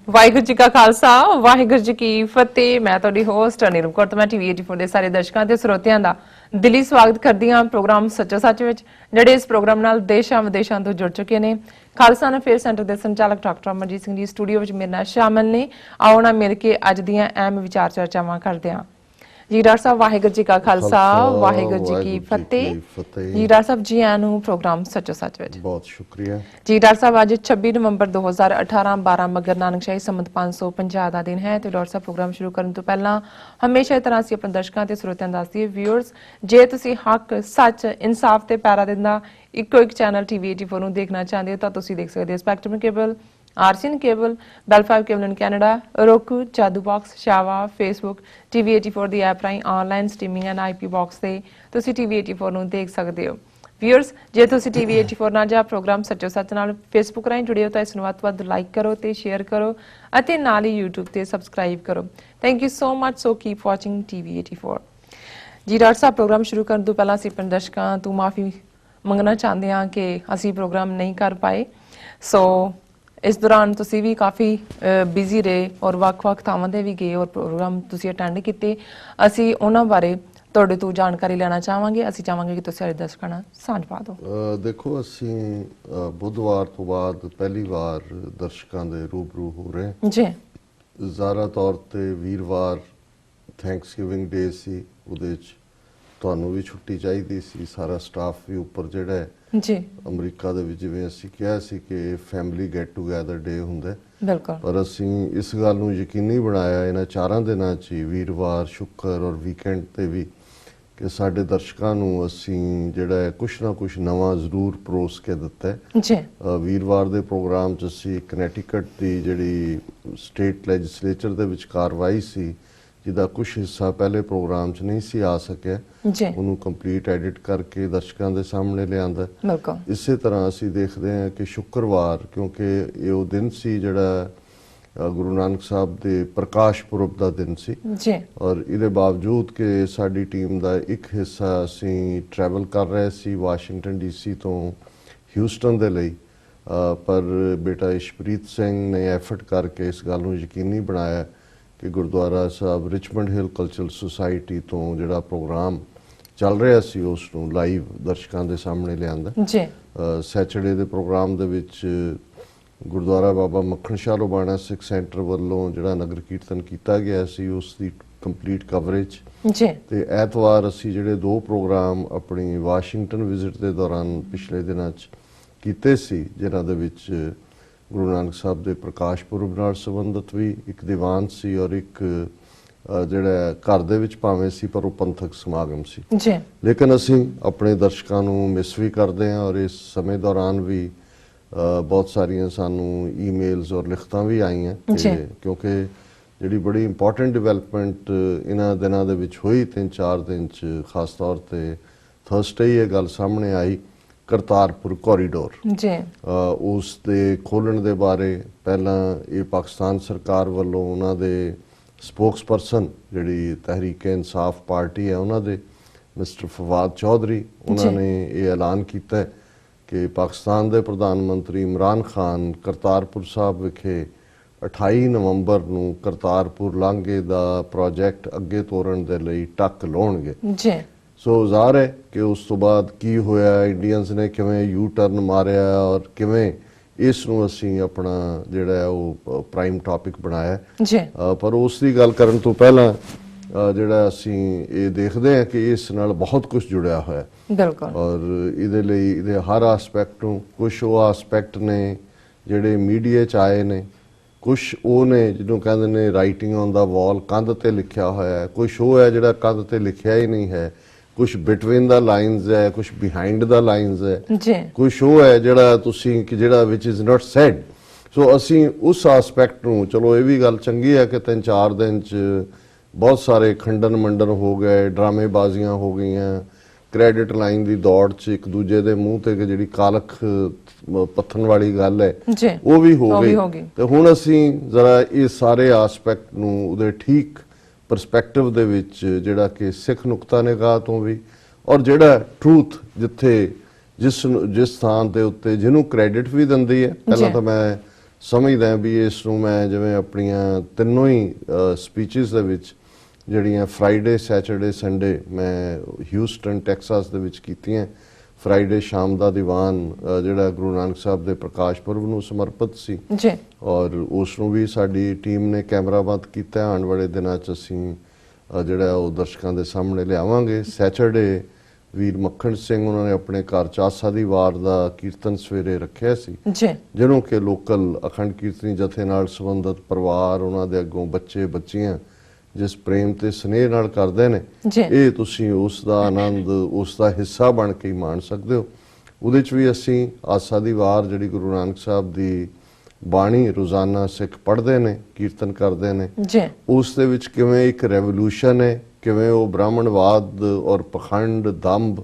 ਵਾਹਿਗੁਰੂ ਜੀ ਕਾ ਖਾਲਸਾ ਵਾਹਿਗੁਰੂ ਜੀ ਕੀ ਫਤਿਹ। ਮੈਂ ਤੁਹਾਡੀ ਹੋਸਟ ਅਨਿਲ ਕੌਰ ਤੇ ਮੈਂ ਟੀਵੀ 84 ਦੇ ਸਾਰੇ ਦਰਸ਼ਕਾਂ ਤੇ ਸਰੋਤਿਆਂ ਦਾ ਦਿਲੀ ਸਵਾਗਤ ਕਰਦੀ ਹਾਂ ਪ੍ਰੋਗਰਾਮ ਸੱਚੋ ਸੱਚ ਵਿੱਚ, ਜਿਹੜੇ ਇਸ ਪ੍ਰੋਗਰਾਮ ਨਾਲ ਦੇਸ਼ਾਂ ਵਿਦੇਸ਼ਾਂ ਤੋਂ ਜੁੜ ਚੁੱਕੇ ਨੇ। ਖਾਲਸਾ ਅਫੇਅਰ ਸੈਂਟਰ ਦੇ ਸੰਚਾਲਕ ਡਾਕਟਰ ਅਮਰਜੀਤ ਸਿੰਘ ਜੀ ਸਟੂਡੀਓ ਵਿੱਚ ਮੇਰੇ ਨਾਲ ਸ਼ਾਮਲ ਨੇ। ਆਓ ਨਾ ਮਿਲ ਕੇ ਅੱਜ ਦੀਆਂ ਅਹਿਮ ਵਿਚਾਰ ਚਰਚਾਵਾਂ ਕਰਦੇ ਹਾਂ। ਜੀ ਡਾਕਟਰ ਸਾਹਿਬ ਵਾਹਿਗੁਰੂ ਜੀ ਕਾ ਖਾਲਸਾ ਵਾਹਿਗੁਰੂ ਜੀ ਕੀ ਫਤਿਹ। ਜੀ ਡਾਕਟਰ ਸਾਹਿਬ ਜੀ ਆਇਆਂ ਨੂੰ ਪ੍ਰੋਗਰਾਮ ਸੱਚੋ ਸੱਚ ਵਿੱਚ। ਬਹੁਤ ਸ਼ੁਕਰੀਆ ਜੀ ਡਾਕਟਰ ਸਾਹਿਬ ਅੱਜ 26 ਨਵੰਬਰ 2018 12 ਮਗਰ ਨਾਨਕਸ਼ਾਹੀ ਸੰਮਤ 550 ਦਾ ਦਿਨ ਹੈ ਤੇ ਡਾਕਟਰ ਸਾਹਿਬ ਪ੍ਰੋਗਰਾਮ ਸ਼ੁਰੂ ਕਰਨ ਤੋਂ ਪਹਿਲਾਂ ਹਮੇਸ਼ਾ ਇਸ ਤਰ੍ਹਾਂ ਅਸੀਂ ਆਪਣੇ ਦਰਸ਼ਕਾਂ ਤੇ ਸਰੋਤਿਆਂ ਨੂੰ ਦੱਸਦੇ ਵਿਊਅਰਸ, ਜੇ ਤੁਸੀਂ ਹੱਕ ਸੱਚ ਇਨਸਾਫ ਤੇ ਪੈਰਾ ਦਿੰਦਾ ਇੱਕੋ ਇੱਕ ਚੈਨਲ ਟੀਵੀ 84 ਨੂੰ ਦੇਖਣਾ ਚਾਹੁੰਦੇ ਹੋ ਤਾਂ ਤੁਸੀਂ ਦੇਖ ਸਕਦੇ ਹੋ spectrum cable, RCN cable, Bell 5 cable in Canada, roku, Jadoo box, ਸ਼ਾਵਾ, ਫੇਸਬੁੱਕ, ਟੀਵੀ 84 ਦੀ ਐਪ ਰਾਹੀਂ online streaming and IP box ਤੇ ਤੁਸੀਂ ਟੀਵੀ 84 ਨੂੰ ਦੇਖ ਸਕਦੇ ਹੋ। ਵਿਊਅਰਸ, ਜੇ ਤੁਸੀਂ ਟੀਵੀ 84 ਨਾਲ ਜਾਂ ਪ੍ਰੋਗਰਾਮ ਸੱਚੋ ਸੱਚ ਨਾਲ ਫੇਸਬੁੱਕ ਰਾਹੀਂ ਜੁੜੇ ਹੋ ਤਾਂ ਇਸ ਨੂੰ ਵੱਧ ਤੋਂ ਵੱਧ ਲਾਈਕ ਕਰੋ ਤੇ ਸ਼ੇਅਰ ਕਰੋ ਅਤੇ ਨਾਲ ਹੀ YouTube ਤੇ ਸਬਸਕ੍ਰਾਈਬ ਕਰੋ। Thank you so much. So keep watching TV 84। ਜੀ ਡਾਕਟਰ ਸਾਹਿਬ ਪ੍ਰੋਗਰਾਮ ਸ਼ੁਰੂ ਕਰਨ ਤੋਂ ਪਹਿਲਾਂ ਅਸੀਂ ਆਪਣੇ ਦਰਸ਼ਕਾਂ ਤੋਂ ਮਾਫੀ ਮੰਗਣਾ ਚਾਹੁੰਦੇ ਹਾਂ ਕਿ ਅਸੀਂ ਪ੍ਰੋਗਰਾਮ ਨਹੀਂ ਕਰ ਪਾਏ। ਸੋ ਇਸ ਦੌਰਾਨ ਤੁਸੀਂ ਵੀ ਕਾਫੀ ਬਿਜ਼ੀ ਰਹੇ ਔਰ ਵੱਖ-ਵੱਖ ਥਾਵਾਂ ਤੇ ਵੀ ਗਏ ਔਰ ਪ੍ਰੋਗਰਾਮ ਤੁਸੀਂ ਅਟੈਂਡ ਕੀਤੇ। ਅਸੀਂ ਉਹਨਾਂ ਬਾਰੇ ਤੁਹਾਡੇ ਤੋਂ ਜਾਣਕਾਰੀ ਲੈਣਾ ਚਾਹਾਂਗੇ। ਅਸੀਂ ਚਾਹਾਂਗੇ ਕਿ ਤੁਸੀਂ ਸਾਡੇ ਦਰਸ਼ਕਾਂ ਨਾਲ ਸਾਂਝ ਪਾ ਦਿਓ। ਦੇਖੋ, ਅਸੀਂ ਬੁੱਧਵਾਰ ਤੋਂ ਬਾਅਦ ਪਹਿਲੀ ਵਾਰ ਦਰਸ਼ਕਾਂ ਦੇ ਰੂਬਰੂ ਹੋ ਰਹੇ ਜੀ। ਜ਼ਾਰਾ ਤੌਰ ਤੇ ਵੀਰਵਾਰ ਥੈਂਕਸਗਿਵਿੰਗ ਡੇ ਸੀ, ਉਹਦੇ 'ਚ ਤੁਹਾਨੂੰ ਵੀ ਛੁੱਟੀ ਚਾਹੀਦੀ ਸੀ, ਸਾਰਾ ਸਟਾਫ ਵੀ ਉੱਪਰ ਜਿਹੜਾ ਹੈ ਜੀ ਅਮਰੀਕਾ ਦੇ ਵਿੱਚ ਜਿਵੇਂ ਅਸੀਂ ਕਿਹਾ ਸੀ ਕਿ ਫੈਮਿਲੀ ਗੈਟ ਟੂਗੇਦਰ ਡੇ ਹੁੰਦਾ, ਬਿਲਕੁਲ, ਪਰ ਅਸੀਂ ਇਸ ਗੱਲ ਨੂੰ ਯਕੀਨੀ ਬਣਾਇਆ ਇਹਨਾਂ 4 ਦਿਨਾਂ 'ਚ ਹੀ, ਵੀਰਵਾਰ, ਸ਼ੁੱਕਰ ਔਰ ਵੀਕਐਂਡ ਤੇ ਵੀ, ਕਿ ਸਾਡੇ ਦਰਸ਼ਕਾਂ ਨੂੰ ਅਸੀਂ ਜਿਹੜਾ ਹੈ ਕੁਛ ਨਾ ਕੁਛ ਨਵਾਂ ਜ਼ਰੂਰ ਪਰੋਸ ਕੇ ਦਿੱਤਾ ਹੈ। ਜੀ ਵੀਰਵਾਰ ਦੇ ਪ੍ਰੋਗਰਾਮ 'ਚ ਅਸੀਂ ਕਨੈਟੀਕਟ ਦੀ ਜਿਹੜੀ ਸਟੇਟ ਲੈਜਿਸਲੇਚਰ ਦੇ ਵਿੱਚ ਕਾਰਵਾਈ ਸੀ, ਜਿਹਦਾ ਕੁਛ ਹਿੱਸਾ ਪਹਿਲੇ ਪ੍ਰੋਗਰਾਮ 'ਚ ਨਹੀਂ ਸੀ ਆ ਸਕਿਆ, ਉਹਨੂੰ ਕੰਪਲੀਟ ਐਡਿਟ ਕਰਕੇ ਦਰਸ਼ਕਾਂ ਦੇ ਸਾਹਮਣੇ ਲਿਆਂਦਾ। ਇਸੇ ਤਰ੍ਹਾਂ ਅਸੀਂ ਦੇਖਦੇ ਹਾਂ ਕਿ ਸ਼ੁੱਕਰਵਾਰ, ਕਿਉਂਕਿ ਇਹ ਉਹ ਦਿਨ ਸੀ ਜਿਹੜਾ ਗੁਰੂ ਨਾਨਕ ਸਾਹਿਬ ਦੇ ਪ੍ਰਕਾਸ਼ ਪੁਰਬ ਦਾ ਦਿਨ ਸੀ, ਔਰ ਇਹਦੇ ਬਾਵਜੂਦ ਕਿ ਸਾਡੀ ਟੀਮ ਦਾ ਇੱਕ ਹਿੱਸਾ ਅਸੀਂ ਟਰੈਵਲ ਕਰ ਰਹੇ ਸੀ ਵਾਸ਼ਿੰਗਟਨ ਡੀਸੀ ਤੋਂ ਹਿਊਸਟਨ ਦੇ ਲਈ, ਪਰ ਬੇਟਾ ਇਸ਼ਪ੍ਰੀਤ ਸਿੰਘ ਨੇ ਐਫਰਟ ਕਰਕੇ ਇਸ ਗੱਲ ਨੂੰ ਯਕੀਨੀ ਬਣਾਇਆ ਕਿ ਗੁਰਦੁਆਰਾ ਸਾਹਿਬ ਰਿਚਮੰਡ ਹਿੱਲ ਕਲਚਰਲ ਸੁਸਾਇਟੀ ਤੋਂ ਜਿਹੜਾ ਪ੍ਰੋਗਰਾਮ ਚੱਲ ਰਿਹਾ ਸੀ ਉਸ ਨੂੰ ਲਾਈਵ ਦਰਸ਼ਕਾਂ ਦੇ ਸਾਹਮਣੇ ਲਿਆਂਦਾ। ਸੈਚਰਡੇ ਦੇ ਪ੍ਰੋਗਰਾਮ ਦੇ ਵਿੱਚ ਗੁਰਦੁਆਰਾ ਬਾਬਾ ਮੱਖਣ ਸ਼ਾਹ ਲੋਬਾਣਾ ਸਿੱਖ ਸੈਂਟਰ ਵੱਲੋਂ ਜਿਹੜਾ ਨਗਰ ਕੀਰਤਨ ਕੀਤਾ ਗਿਆ ਸੀ, ਉਸ ਦੀ ਕੰਪਲੀਟ ਕਵਰੇਜ। ਤੇ ਐਤਵਾਰ ਅਸੀਂ ਜਿਹੜੇ 2 ਪ੍ਰੋਗਰਾਮ ਆਪਣੀ ਵਾਸ਼ਿੰਗਟਨ ਵਿਜ਼ਿਟ ਦੇ ਦੌਰਾਨ ਪਿਛਲੇ ਦਿਨਾਂ 'ਚ ਕੀਤੇ ਸੀ, ਜਿਨ੍ਹਾਂ ਦੇ ਵਿੱਚ ਗੁਰੂ ਨਾਨਕ ਸਾਹਿਬ ਦੇ ਪ੍ਰਕਾਸ਼ ਪੁਰਬ ਨਾਲ ਸੰਬੰਧਿਤ ਵੀ ਇੱਕ ਦੀਵਾਨ ਸੀ ਔਰ ਇੱਕ ਜਿਹੜਾ ਘਰ ਦੇ ਵਿੱਚ ਭਾਵੇਂ ਸੀ ਪਰ ਉਹ ਪੰਥਕ ਸਮਾਗਮ ਸੀ। ਲੇਕਿਨ ਅਸੀਂ ਆਪਣੇ ਦਰਸ਼ਕਾਂ ਨੂੰ ਮਿਸ ਵੀ ਕਰਦੇ ਹਾਂ ਔਰ ਇਸ ਸਮੇਂ ਦੌਰਾਨ ਵੀ ਬਹੁਤ ਸਾਰੀਆਂ ਸਾਨੂੰ ਈਮੇਲਸ ਔਰ ਲਿਖਤਾਂ ਵੀ ਆਈਆਂ, ਕਿਉਂਕਿ ਜਿਹੜੀ ਬੜੀ ਇੰਪੋਰਟੈਂਟ ਡਿਵੈਲਪਮੈਂਟ ਇਹਨਾਂ ਦਿਨਾਂ ਦੇ ਵਿੱਚ ਹੋਈ 3-4 ਦਿਨ 'ਚ, ਖਾਸ ਤੌਰ ਤੇ ਥਰਸਡੇ ਇਹ ਗੱਲ ਸਾਹਮਣੇ ਆਈ, ਕਰਤਾਰਪੁਰ ਕੋਰੀਡੋਰ ਉਸ ਦੇ ਖੋਲ੍ਹਣ ਦੇ ਬਾਰੇ। ਪਹਿਲਾਂ ਇਹ ਪਾਕਿਸਤਾਨ ਸਰਕਾਰ ਵੱਲੋਂ ਉਹਨਾਂ ਦੇ ਸਪੋਕਸਪਰਸਨ ਜਿਹੜੀ ਤਹਿਰੀਕ-ਏ ਇਨਸਾਫ ਪਾਰਟੀ ਹੈ, ਉਹਨਾਂ ਦੇ ਮਿਸਟਰ ਫਵਾਦ ਚੌਧਰੀ, ਉਹਨਾਂ ਨੇ ਇਹ ਐਲਾਨ ਕੀਤਾ ਕਿ ਪਾਕਿਸਤਾਨ ਦੇ ਪ੍ਰਧਾਨ ਮੰਤਰੀ ਇਮਰਾਨ ਖਾਨ ਕਰਤਾਰਪੁਰ ਸਾਹਿਬ ਵਿਖੇ 28 ਨਵੰਬਰ ਨੂੰ ਕਰਤਾਰਪੁਰ ਲਾਂਘੇ ਦਾ ਪ੍ਰੋਜੈਕਟ ਅੱਗੇ ਤੋਰਨ ਦੇ ਲਈ ਟੱਕ ਲਾਉਣਗੇ। ਸੋ ਜ਼ਾਹਰ ਹੈ ਕਿ ਉਸ ਤੋਂ ਬਾਅਦ ਕੀ ਹੋਇਆ, ਇੰਡੀਅਨਸ ਨੇ ਕਿਵੇਂ ਯੂ ਟਰਨ ਮਾਰਿਆ ਔਰ ਕਿਵੇਂ ਇਸ ਨੂੰ ਅਸੀਂ ਆਪਣਾ ਜਿਹੜਾ ਉਹ ਪ੍ਰਾਈਮ ਟੌਪਿਕ ਬਣਾਇਆ। ਪਰ ਉਸ ਦੀ ਗੱਲ ਕਰਨ ਤੋਂ ਪਹਿਲਾਂ ਜਿਹੜਾ ਅਸੀਂ ਇਹ ਦੇਖਦੇ ਹਾਂ ਕਿ ਇਸ ਨਾਲ ਬਹੁਤ ਕੁਝ ਜੁੜਿਆ ਹੋਇਆ, ਔਰ ਇਹਦੇ ਲਈ ਇਹਦੇ ਹਰ ਆਸਪੈਕਟ ਨੂੰ, ਕੁਛ ਉਹ ਆਸਪੈਕਟ ਨੇ ਜਿਹੜੇ ਮੀਡੀਆ 'ਚ ਆਏ ਨੇ, ਕੁਛ ਉਹ ਨੇ ਜਿਹਨੂੰ ਕਹਿੰਦੇ ਨੇ ਰਾਈਟਿੰਗ ਔਨ ਦਾ ਵਾਲ, ਕੰਧ ਤੇ ਲਿਖਿਆ ਹੋਇਆ, ਕੁਛ ਉਹ ਹੈ ਜਿਹੜਾ ਕੰਧ ਤੇ ਲਿਖਿਆ ਹੀ ਨਹੀਂ ਹੈ, ਕੁਛ ਬਿਟਵੀਨ ਦਾ ਲਾਈਨਸ ਹੈ, ਕੁਛ ਬਿਹਾਈਂਡ ਦਾ ਲਾਈਨਸ ਹੈ, ਕੁਛ ਉਹ ਹੈ ਜਿਹੜਾ ਤੁਸੀਂ ਕਿ ਜਿਹੜਾ ਵਿਚ ਇਜ਼ ਨਾਟ ਸੈਡ। ਸੋ ਅਸੀਂ ਉਸ ਆਸਪੈਕਟ ਨੂੰ, ਚਲੋ ਇਹ ਵੀ ਗੱਲ ਚੰਗੀ ਹੈ ਕਿ 3-4 ਦਿਨ 'ਚ ਬਹੁਤ ਸਾਰੇ ਖੰਡਨ ਮੰਡਨ ਹੋ ਗਏ, ਡਰਾਮੇਬਾਜ਼ੀਆਂ ਹੋ ਗਈਆਂ, ਕ੍ਰੈਡਿਟ ਲਾਈਨ ਦੀ ਦੌੜ 'ਚ ਇੱਕ ਦੂਜੇ ਦੇ ਮੂੰਹ ਤੇ ਜਿਹੜੀ ਕਾਲਖ ਪੱਥਣ ਵਾਲੀ ਗੱਲ ਹੈ ਉਹ ਵੀ ਹੋ ਗਈ। ਤੇ ਹੁਣ ਅਸੀਂ ਜ਼ਰਾ ਇਹ ਸਾਰੇ ਆਸਪੈਕਟ ਨੂੰ ਉਹਦੇ ਠੀਕ ਪਰਸਪੈਕਟਿਵ ਦੇ ਵਿੱਚ, ਜਿਹੜਾ ਕਿ ਸਿੱਖ ਨੁਕਤਾ ਨਿਗਾਹ ਤੋਂ ਵੀ, ਔਰ ਜਿਹੜਾ ਟਰੂਥ ਜਿੱਥੇ ਜਿਸ ਸਥਾਨ ਦੇ ਉੱਤੇ ਜਿਹਨੂੰ ਕ੍ਰੈਡਿਟ ਵੀ ਦਿੰਦੀ ਹੈ, ਪਹਿਲਾਂ ਤਾਂ ਮੈਂ ਸਮਝਦਾ ਵੀ ਇਸ ਨੂੰ ਮੈਂ ਜਿਵੇਂ ਆਪਣੀਆਂ ਤਿੰਨੋਂ ਹੀ ਸਪੀਚਸ ਦੇ ਵਿੱਚ ਜਿਹੜੀਆਂ ਫਰਾਈਡੇ ਸੈਟਰਡੇ ਸੰਡੇ ਮੈਂ ਹਿਊਸਟਨ ਟੈਕਸਾਸ ਦੇ ਵਿੱਚ ਕੀਤੀਆਂ। ਫਰਾਈਡੇ ਸ਼ਾਮ ਦਾ ਦੀਵਾਨ ਜਿਹੜਾ ਗੁਰੂ ਨਾਨਕ ਸਾਹਿਬ ਦੇ ਪ੍ਰਕਾਸ਼ ਪੁਰਬ ਨੂੰ ਸਮਰਪਿਤ ਸੀ ਜੀ, ਔਰ ਉਸ ਨੂੰ ਵੀ ਸਾਡੀ ਟੀਮ ਨੇ ਕੈਮਰਾਬੰਦ ਕੀਤਾ। ਆਉਣ ਵਾਲੇ ਦਿਨਾਂ 'ਚ ਅਸੀਂ ਜਿਹੜਾ ਉਹ ਦਰਸ਼ਕਾਂ ਦੇ ਸਾਹਮਣੇ ਲਿਆਵਾਂਗੇ। ਸੈਟਰਡੇ ਵੀਰ ਮੱਖਣ ਸਿੰਘ ਉਹਨਾਂ ਨੇ ਆਪਣੇ ਘਰ 'ਚ ਆਸਾ ਦੀ ਵਾਰ ਦਾ ਕੀਰਤਨ ਸਵੇਰੇ ਰੱਖਿਆ ਸੀ, ਜਿਹਨੂੰ ਕਿ ਲੋਕਲ ਅਖੰਡ ਕੀਰਤਨੀ ਜਥੇ ਨਾਲ ਸੰਬੰਧਿਤ ਪਰਿਵਾਰ, ਉਹਨਾਂ ਦੇ ਅੱਗੋਂ ਬੱਚੇ ਬੱਚੀਆਂ ਜਿਸ ਪ੍ਰੇਮ ਤੇ ਸਨੇਹ ਨਾਲ ਕਰਦੇ ਨੇ, ਇਹ ਤੁਸੀਂ ਉਸ ਦਾ ਆਨੰਦ, ਉਸ ਦਾ ਹਿੱਸਾ ਬਣ ਕੇ ਮਾਣ ਸਕਦੇ ਹੋ। ਉਹਦੇ 'ਚ ਵੀ ਅਸੀਂ ਆਸਾ ਦੀ ਵਾਰ ਜਿਹੜੀ ਗੁਰੂ ਨਾਨਕ ਸਾਹਿਬ ਦੀ ਬਾਣੀ ਰੋਜ਼ਾਨਾ ਸਿੱਖ ਪੜ੍ਹਦੇ ਨੇ, ਕੀਰਤਨ ਕਰਦੇ ਨੇ, ਉਸ ਦੇ ਵਿੱਚ ਕਿਵੇਂ ਇੱਕ ਰੈਵੋਲੂਸ਼ਨ ਹੈ, ਕਿਵੇਂ ਉਹ ਬ੍ਰਾਹਮਣਵਾਦ ਔਰ ਪਖੰਡ ਦੰਭ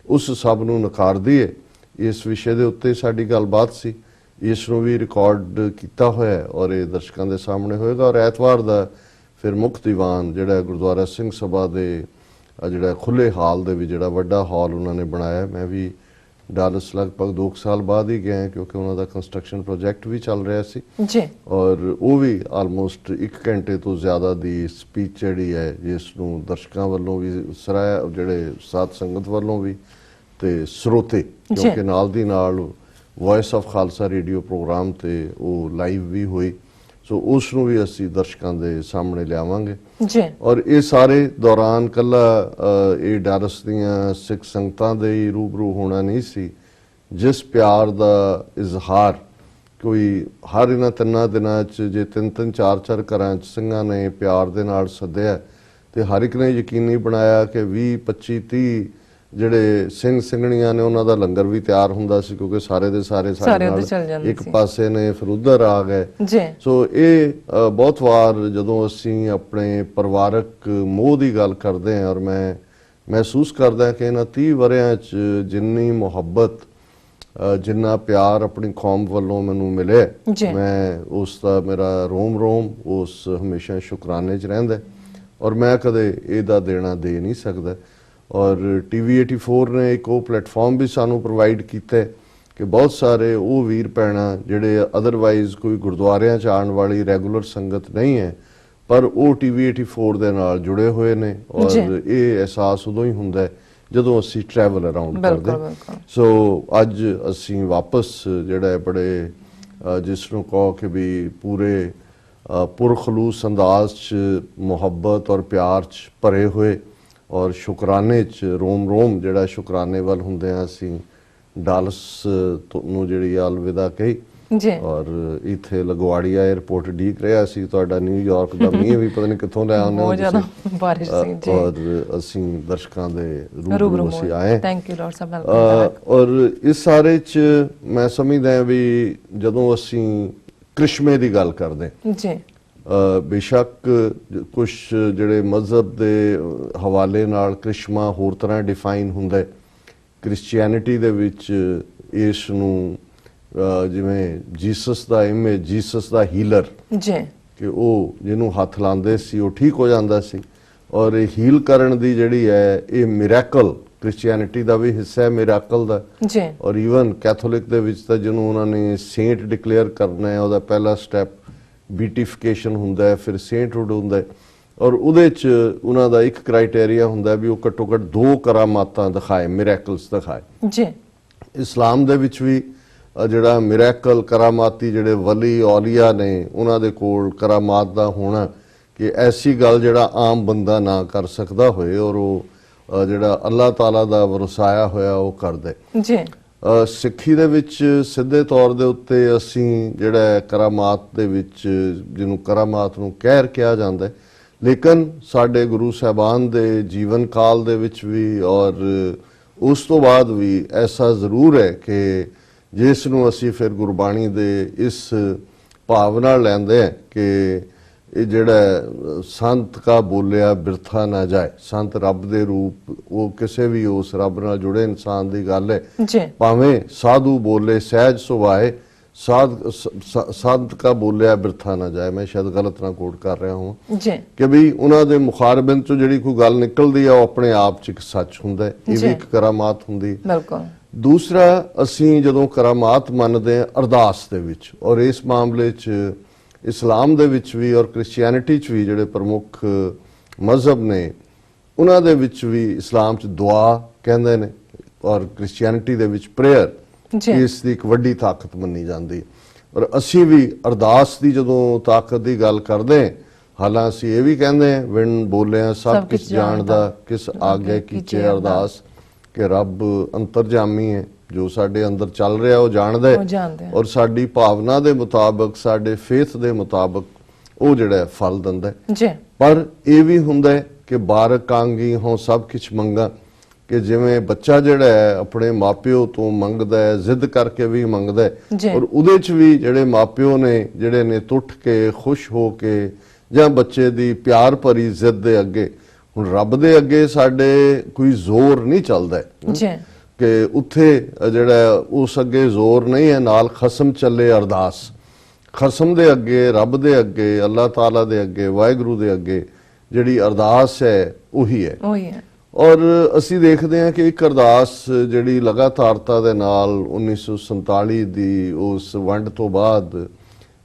ਉਸ ਸਭ ਨੂੰ ਨਕਾਰਦੀ ਹੈ, ਇਸ ਵਿਸ਼ੇ ਦੇ ਉੱਤੇ ਸਾਡੀ ਗੱਲਬਾਤ ਸੀ। ਇਸ ਨੂੰ ਵੀ ਰਿਕਾਰਡ ਕੀਤਾ ਹੋਇਆ ਔਰ ਇਹ ਦਰਸ਼ਕਾਂ ਦੇ ਸਾਹਮਣੇ ਹੋਏਗਾ। ਔਰ ਐਤਵਾਰ ਦਾ ਫਿਰ ਮੁੱਖ ਦੀਵਾਨ ਜਿਹੜਾ ਗੁਰਦੁਆਰਾ ਸਿੰਘ ਸਭਾ ਦੇ ਜਿਹੜਾ ਖੁੱਲੇ ਹਾਲ ਦੇ ਵਿੱਚ, ਜਿਹੜਾ ਵੱਡਾ ਹਾਲ ਉਹਨਾਂ ਨੇ ਬਣਾਇਆ, ਮੈਂ ਵੀ ਡਾਲਸ ਲਗਭਗ 2 ਸਾਲ ਬਾਅਦ ਹੀ ਗਿਆ ਕਿਉਂਕਿ ਉਹਨਾਂ ਦਾ ਕੰਸਟਰਕਸ਼ਨ ਪ੍ਰੋਜੈਕਟ ਵੀ ਚੱਲ ਰਿਹਾ ਸੀ ਜੀ, ਔਰ ਉਹ ਵੀ ਆਲਮੋਸਟ 1 ਘੰਟੇ ਤੋਂ ਜ਼ਿਆਦਾ ਦੀ ਸਪੀਚ ਜਿਹੜੀ ਹੈ, ਜਿਸ ਨੂੰ ਦਰਸ਼ਕਾਂ ਵੱਲੋਂ ਵੀ ਸਰਾਇਆ, ਜਿਹੜੇ ਸਾਧ ਸੰਗਤ ਵੱਲੋਂ ਵੀ ਤੇ ਸਰੋਤੇ, ਕਿਉਂਕਿ ਨਾਲ ਦੀ ਨਾਲ voice of Khalsa radio program ਤੇ ਉਹ ਲਾਈਵ ਵੀ ਹੋਈ, ਸੋ ਉਸ ਨੂੰ ਵੀ ਅਸੀਂ ਦਰਸ਼ਕਾਂ ਦੇ ਸਾਹਮਣੇ ਲਿਆਵਾਂਗੇ ਜੀ। ਔਰ ਇਹ ਸਾਰੇ ਦੌਰਾਨ ਕੱਲਾ ਇਹ ਡਾਲਸ ਦੀਆਂ ਸਿੱਖ ਸੰਗਤਾਂ ਦੇ ਹੀ ਰੂਬਰੂ ਹੋਣਾ ਨਹੀਂ ਸੀ। ਜਿਸ ਪਿਆਰ ਦਾ ਇਜ਼ਹਾਰ ਕੋਈ ਹਰ ਇਹਨਾਂ 3 ਦਿਨਾਂ 'ਚ, ਜੇ 3-3 4-4 ਘਰਾਂ 'ਚ ਸਿੰਘਾਂ ਨੇ ਪਿਆਰ ਦੇ ਨਾਲ ਸੱਦਿਆ ਤੇ ਹਰ ਇੱਕ ਨੇ ਯਕੀਨੀ ਬਣਾਇਆ ਕਿ 20-25-30 ਜਿਹੜੇ ਸਿੰਘ ਸਿੰਘਣੀਆਂ ਨੇ ਉਹਨਾਂ ਦਾ ਲੰਗਰ ਵੀ ਤਿਆਰ ਹੁੰਦਾ ਸੀ, ਕਿਉਂਕਿ ਸਾਰੇ ਦੇ ਸਾਰੇ ਸਾਡੇ ਨਾਲ ਇੱਕ ਪਾਸੇ ਨੇ, ਫਿਰ ਉਧਰ ਆ ਗਏ। ਸੋ ਇਹ ਬਹੁਤ ਵਾਰ ਜਦੋਂ ਅਸੀਂ ਆਪਣੇ ਪਰਿਵਾਰਕ ਮੋਹ ਦੀ ਗੱਲ ਕਰਦੇ ਹਾਂ, ਔਰ ਮੈਂ ਮਹਿਸੂਸ ਕਰਦਾ ਕਿ ਇਹਨਾਂ 30 ਵਰਿਆਂ 'ਚ ਜਿੰਨੀ ਮੁਹੱਬਤ, ਜਿੰਨਾ ਪਿਆਰ ਆਪਣੀ ਕੌਮ ਵੱਲੋਂ ਮੈਨੂੰ ਮਿਲਿਆ, ਮੈਂ ਉਸ ਦਾ ਮੇਰਾ ਰੋਮ ਉਸ ਹਮੇਸ਼ਾ ਸ਼ੁਕਰਾਨੇ 'ਚ ਰਹਿੰਦਾ ਔਰ ਮੈਂ ਕਦੇ ਇਹਦਾ ਦੇਣਾ ਦੇ ਨਹੀਂ ਸਕਦਾ। ਔਰ TV 84 ਨੇ ਇੱਕ ਉਹ ਪਲੇਟਫਾਰਮ ਵੀ ਸਾਨੂੰ ਪ੍ਰੋਵਾਈਡ ਕੀਤਾ ਕਿ ਬਹੁਤ ਸਾਰੇ ਉਹ ਵੀਰ ਭੈਣਾਂ ਜਿਹੜੇ ਅਦਰਵਾਈਜ਼ ਕੋਈ ਗੁਰਦੁਆਰਿਆਂ 'ਚ ਆਉਣ ਵਾਲੀ ਰੈਗੂਲਰ ਸੰਗਤ ਨਹੀਂ ਹੈ, ਪਰ ਉਹ TV 84 ਦੇ ਨਾਲ ਜੁੜੇ ਹੋਏ ਨੇ ਔਰ ਇਹ ਅਹਿਸਾਸ ਉਦੋਂ ਹੀ ਹੁੰਦਾ ਹੈ ਜਦੋਂ ਅਸੀਂ ਟਰੈਵਲ ਅਰਾਊਂਡ ਕਰਦੇ। ਸੋ ਅੱਜ ਅਸੀਂ ਵਾਪਸ ਜਿਹੜਾ ਬੜੇ ਜਿਸ ਨੂੰ ਕਹੋ ਕਿ ਵੀ ਪੂਰੇ ਪੁਰਖਲੂਸ ਅੰਦਾਜ਼ 'ਚ ਮੁਹੱਬਤ ਔਰ ਪਿਆਰ 'ਚ ਭਰੇ ਹੋਏ ਔਰ ਸ਼ੁਕਰਾਨੇ 'ਚ ਰੋਮ ਜਿਹੜਾ ਸ਼ੁਕਰਾਨੇ ਵੱਲ ਹੁੰਦੇ ਆ, ਅਸੀਂ ਡਾਲਸ ਨੂੰ ਜਿਹੜੀ ਅਲਵਿਦਾ ਕਹੀ ਔਰ ਇੱਥੇ ਲਗਵਾੜੀਆ 에ਅਰਪੋਰਟ ਡੀਕ ਰਿਹਾ ਸੀ। ਤੁਹਾਡਾ ਨਿਊਯਾਰਕ ਦਾ ਮੀਂਹ ਵੀ ਪਤਾ ਨਹੀਂ ਕਿੱਥੋਂ ਲੈ ਆਉਂਦੇ ਹੋ ਤੁਸੀਂ, ਔਰ ਅਸੀਂ ਦਰਸ਼ਕਾਂ ਦੇ ਰੂਬਰੂ ਅਸੀਂ ਆਏ। ਥੈਂਕ ਯੂ ਲਾਰਡ ਸਾਹਿਬ। ਔਰ ਇਸ ਸਾਰੇ 'ਚ ਮੈਂ ਸਮਝਦਾ ਵੀ ਜਦੋਂ ਅਸੀਂ ਕ੍ਰਿਸ਼ਮੇ ਦੀ ਗੱਲ ਕਰਦੇ ਜੀ, ਬੇਸ਼ੱਕ ਕੁਝ ਜਿਹੜੇ ਮਜ਼ਹਬ ਦੇ ਹਵਾਲੇ ਨਾਲ ਕ੍ਰਿਸ਼ਮਾ ਹੋਰ ਤਰ੍ਹਾਂ ਡਿਫਾਈਨ ਹੁੰਦਾ, ਕ੍ਰਿਸਚੀਅਨਿਟੀ ਦੇ ਵਿੱਚ ਇਸ ਨੂੰ ਜਿਵੇਂ ਜੀਸਸ ਦਾ ਇਮੇਜ, ਜੀਸਸ ਦਾ ਹੀਲਰ ਜੀ, ਕਿ ਉਹ ਜਿਹਨੂੰ ਹੱਥ ਲਾਉਂਦੇ ਸੀ ਉਹ ਠੀਕ ਹੋ ਜਾਂਦਾ ਸੀ ਔਰ ਇਹ ਹੀਲ ਕਰਨ ਦੀ ਜਿਹੜੀ ਹੈ ਇਹ ਮਿਰੈਕਲ ਕ੍ਰਿਸਚੀਅਨਿਟੀ ਦਾ ਵੀ ਹਿੱਸਾ ਹੈ, ਮਿਰਾਕਲ ਦਾ ਜੀ। ਔਰ ਈਵਨ ਕੈਥੋਲਿਕ ਦੇ ਵਿੱਚ ਤਾਂ ਜਿਹਨੂੰ ਉਹਨਾਂ ਨੇ ਸੇਂਟ ਡਿਕਲੇਅਰ ਕਰਨਾ ਹੈ, ਉਹਦਾ ਪਹਿਲਾ ਸਟੈਪ ਬੀਟੀਫਿਕੇਸ਼ਨ ਹੁੰਦਾ ਹੈ, ਫਿਰ ਸੇਂਟਹੁੱਡ ਹੁੰਦਾ ਹੈ ਔਰ ਉਹਦੇ 'ਚ ਉਹਨਾਂ ਦਾ ਇੱਕ ਕ੍ਰਾਈਟੇਰੀਆ ਹੁੰਦਾ ਵੀ ਉਹ ਘੱਟੋ ਘੱਟ 2 ਕਰਾਮਾਤਾਂ ਦਿਖਾਏ, ਮਿਰੈਕਲਸ ਦਿਖਾਏ ਜੀ। ਇਸਲਾਮ ਦੇ ਵਿੱਚ ਵੀ ਜਿਹੜਾ ਮਿਰੈਕਲ ਕਰਾਮਾਤੀ ਜਿਹੜੇ ਵਲੀ ਔਲੀਆ ਨੇ ਉਹਨਾਂ ਦੇ ਕੋਲ ਕਰਾਮਾਤ ਦਾ ਹੋਣਾ ਕਿ ਐਸੀ ਗੱਲ ਜਿਹੜਾ ਆਮ ਬੰਦਾ ਨਾ ਕਰ ਸਕਦਾ ਹੋਏ ਔਰ ਉਹ ਜਿਹੜਾ ਅੱਲਾਹ ਤਾਲਾ ਦਾ ਵਰਸਾਇਆ ਹੋਇਆ ਉਹ ਕਰਦੇ ਜੀ। ਸਿੱਖੀ ਦੇ ਵਿੱਚ ਸਿੱਧੇ ਤੌਰ ਦੇ ਉੱਤੇ ਅਸੀਂ ਜਿਹੜਾ ਕਰਾਮਾਤ ਦੇ ਵਿੱਚ, ਜਿਹਨੂੰ ਕਰਾਮਾਤ ਨੂੰ ਕਹਿਰ ਕਿਹਾ ਜਾਂਦਾ, ਲੇਕਿਨ ਸਾਡੇ ਗੁਰੂ ਸਾਹਿਬਾਨ ਦੇ ਜੀਵਨ ਕਾਲ ਦੇ ਵਿੱਚ ਵੀ ਔਰ ਉਸ ਤੋਂ ਬਾਅਦ ਵੀ ਐਸਾ ਜ਼ਰੂਰ ਹੈ ਕਿ ਜਿਸ ਨੂੰ ਅਸੀਂ ਫਿਰ ਗੁਰਬਾਣੀ ਦੇ ਇਸ ਭਾਵ ਨਾਲ ਲੈਂਦੇ ਹਾਂ ਕਿ ਇਹ ਜਿਹੜਾ ਸੰਤ ਕਾ ਬੋਲਿਆ ਬਿਰਥਾ ਨਾ ਜਾਏ, ਸੰਤ ਰੱਬ ਦੇ ਰੂਪ, ਉਹ ਕਿਸੇ ਵੀ ਉਸ ਰੱਬ ਨਾਲ ਜੁੜੇ ਇਨਸਾਨ ਦੀ ਗੱਲ ਹੈ। ਭਾਵੇਂ ਸਾਧੂ ਬੋਲੇ ਸਹਿਜ ਸੁਭਾਏ, ਸੰਤ ਕਾ ਬੋਲਿਆ ਬਿਰਥਾ ਨਾ ਜਾਏ, ਮੈਂ ਸ਼ਾਇਦ ਗਲਤ ਨਾ ਕੋਟ ਕਰ ਰਿਹਾ ਹਾਂ ਕਿ ਵੀ ਉਹਨਾਂ ਦੇ ਮੁਖਾਰਬਿੰਦ ਚੋਂ ਜਿਹੜੀ ਕੋਈ ਗੱਲ ਨਿਕਲਦੀ ਹੈ ਉਹ ਆਪਣੇ ਆਪ 'ਚ ਇੱਕ ਸੱਚ ਹੁੰਦਾ, ਇਹ ਵੀ ਇੱਕ ਕਰਾਮਾਤ ਹੁੰਦੀ। ਦੂਸਰਾ, ਅਸੀਂ ਜਦੋਂ ਕਰਾਮਾਤ ਮੰਨਦੇ ਹਾਂ ਅਰਦਾਸ ਦੇ ਵਿੱਚ, ਔਰ ਇਸ ਮਾਮਲੇ 'ਚ ਇਸਲਾਮ ਦੇ ਵਿੱਚ ਵੀ ਔਰ ਕ੍ਰਿਸਚੀਅਨਿਟੀ 'ਚ ਵੀ ਜਿਹੜੇ ਪ੍ਰਮੁੱਖ ਮਜ਼ਹਬ ਨੇ ਉਹਨਾਂ ਦੇ ਵਿੱਚ ਵੀ ਇਸਲਾਮ 'ਚ ਦੁਆ ਕਹਿੰਦੇ ਨੇ ਔਰ ਕ੍ਰਿਸਚੀਅਨਿਟੀ ਦੇ ਵਿੱਚ ਪ੍ਰੇਅਰ, ਇਸ ਦੀ ਇੱਕ ਵੱਡੀ ਤਾਕਤ ਮੰਨੀ ਜਾਂਦੀ। ਔਰ ਅਸੀਂ ਵੀ ਅਰਦਾਸ ਦੀ ਜਦੋਂ ਤਾਕਤ ਦੀ ਗੱਲ ਕਰਦੇ ਹਾਂ, ਹਾਲਾਂ ਅਸੀਂ ਇਹ ਵੀ ਕਹਿੰਦੇ ਹਾਂ ਵਿਣ ਬੋਲਿਆ ਸਭ ਕੁਝ ਜਾਣਦਾ ਕਿਸ ਆਗੇ ਕੀਚੇ ਅਰਦਾਸ, ਕਿ ਰੱਬ ਅੰਤਰਜਾਮੀ ਹੈ, ਜੋ ਸਾਡੇ ਅੰਦਰ ਚੱਲ ਰਿਹਾ ਉਹ ਜਾਣਦਾ ਹੈ ਔਰ ਸਾਡੀ ਭਾਵਨਾ ਦੇ ਮੁਤਾਬਕ, ਸਾਡੇ ਫੇਥ ਦੇ ਮੁਤਾਬਕ ਉਹ ਜਿਹੜਾ ਫਲ ਦਿੰਦਾ ਹੈ। ਪਰ ਇਹ ਵੀ ਹੁੰਦਾ ਹੈ ਕਿ ਬਾਰਕ ਆਂਗੀ ਹੋਂ ਸਭ ਕੁਝ ਮੰਗਾ, ਕਿ ਜਿਵੇਂ ਬੱਚਾ ਜਿਹੜਾ ਹੈ ਆਪਣੇ ਮਾਪਿਓ ਤੋਂ ਮੰਗਦਾ ਹੈ, ਜ਼ਿੱਦ ਕਰਕੇ ਵੀ ਮੰਗਦਾ ਹੈ, ਔਰ ਉਹਦੇ 'ਚ ਵੀ ਜਿਹੜੇ ਮਾਪਿਓ ਨੇ ਜਿਹੜੇ ਨੇ ਟੁੱਟ ਕੇ ਖੁਸ਼ ਹੋ ਕੇ ਜਾਂ ਬੱਚੇ ਦੀ ਪਿਆਰ ਭਰੀ ਜ਼ਿੱਦ ਦੇ ਅੱਗੇ, ਹੁਣ ਰੱਬ ਦੇ ਅੱਗੇ ਸਾਡੇ ਕੋਈ ਜ਼ੋਰ ਨਹੀਂ ਚੱਲਦਾ ਕਿ ਉੱਥੇ ਜਿਹੜਾ ਉਸ ਅੱਗੇ ਜ਼ੋਰ ਨਹੀਂ ਹੈ, ਨਾਲ ਖਸਮ ਚੱਲੇ ਅਰਦਾਸ, ਖਸਮ ਦੇ ਅੱਗੇ, ਰੱਬ ਦੇ ਅੱਗੇ, ਅੱਲਾਹ ਤਾਲਾ ਦੇ ਅੱਗੇ, ਵਾਹਿਗੁਰੂ ਦੇ ਅੱਗੇ ਜਿਹੜੀ ਅਰਦਾਸ ਹੈ ਉਹੀ ਹੈ। ਔਰ ਅਸੀਂ ਦੇਖਦੇ ਹਾਂ ਕਿ ਇੱਕ ਅਰਦਾਸ ਜਿਹੜੀ ਲਗਾਤਾਰਤਾ ਦੇ ਨਾਲ 1947 ਦੀ ਉਸ ਵੰਡ ਤੋਂ ਬਾਅਦ,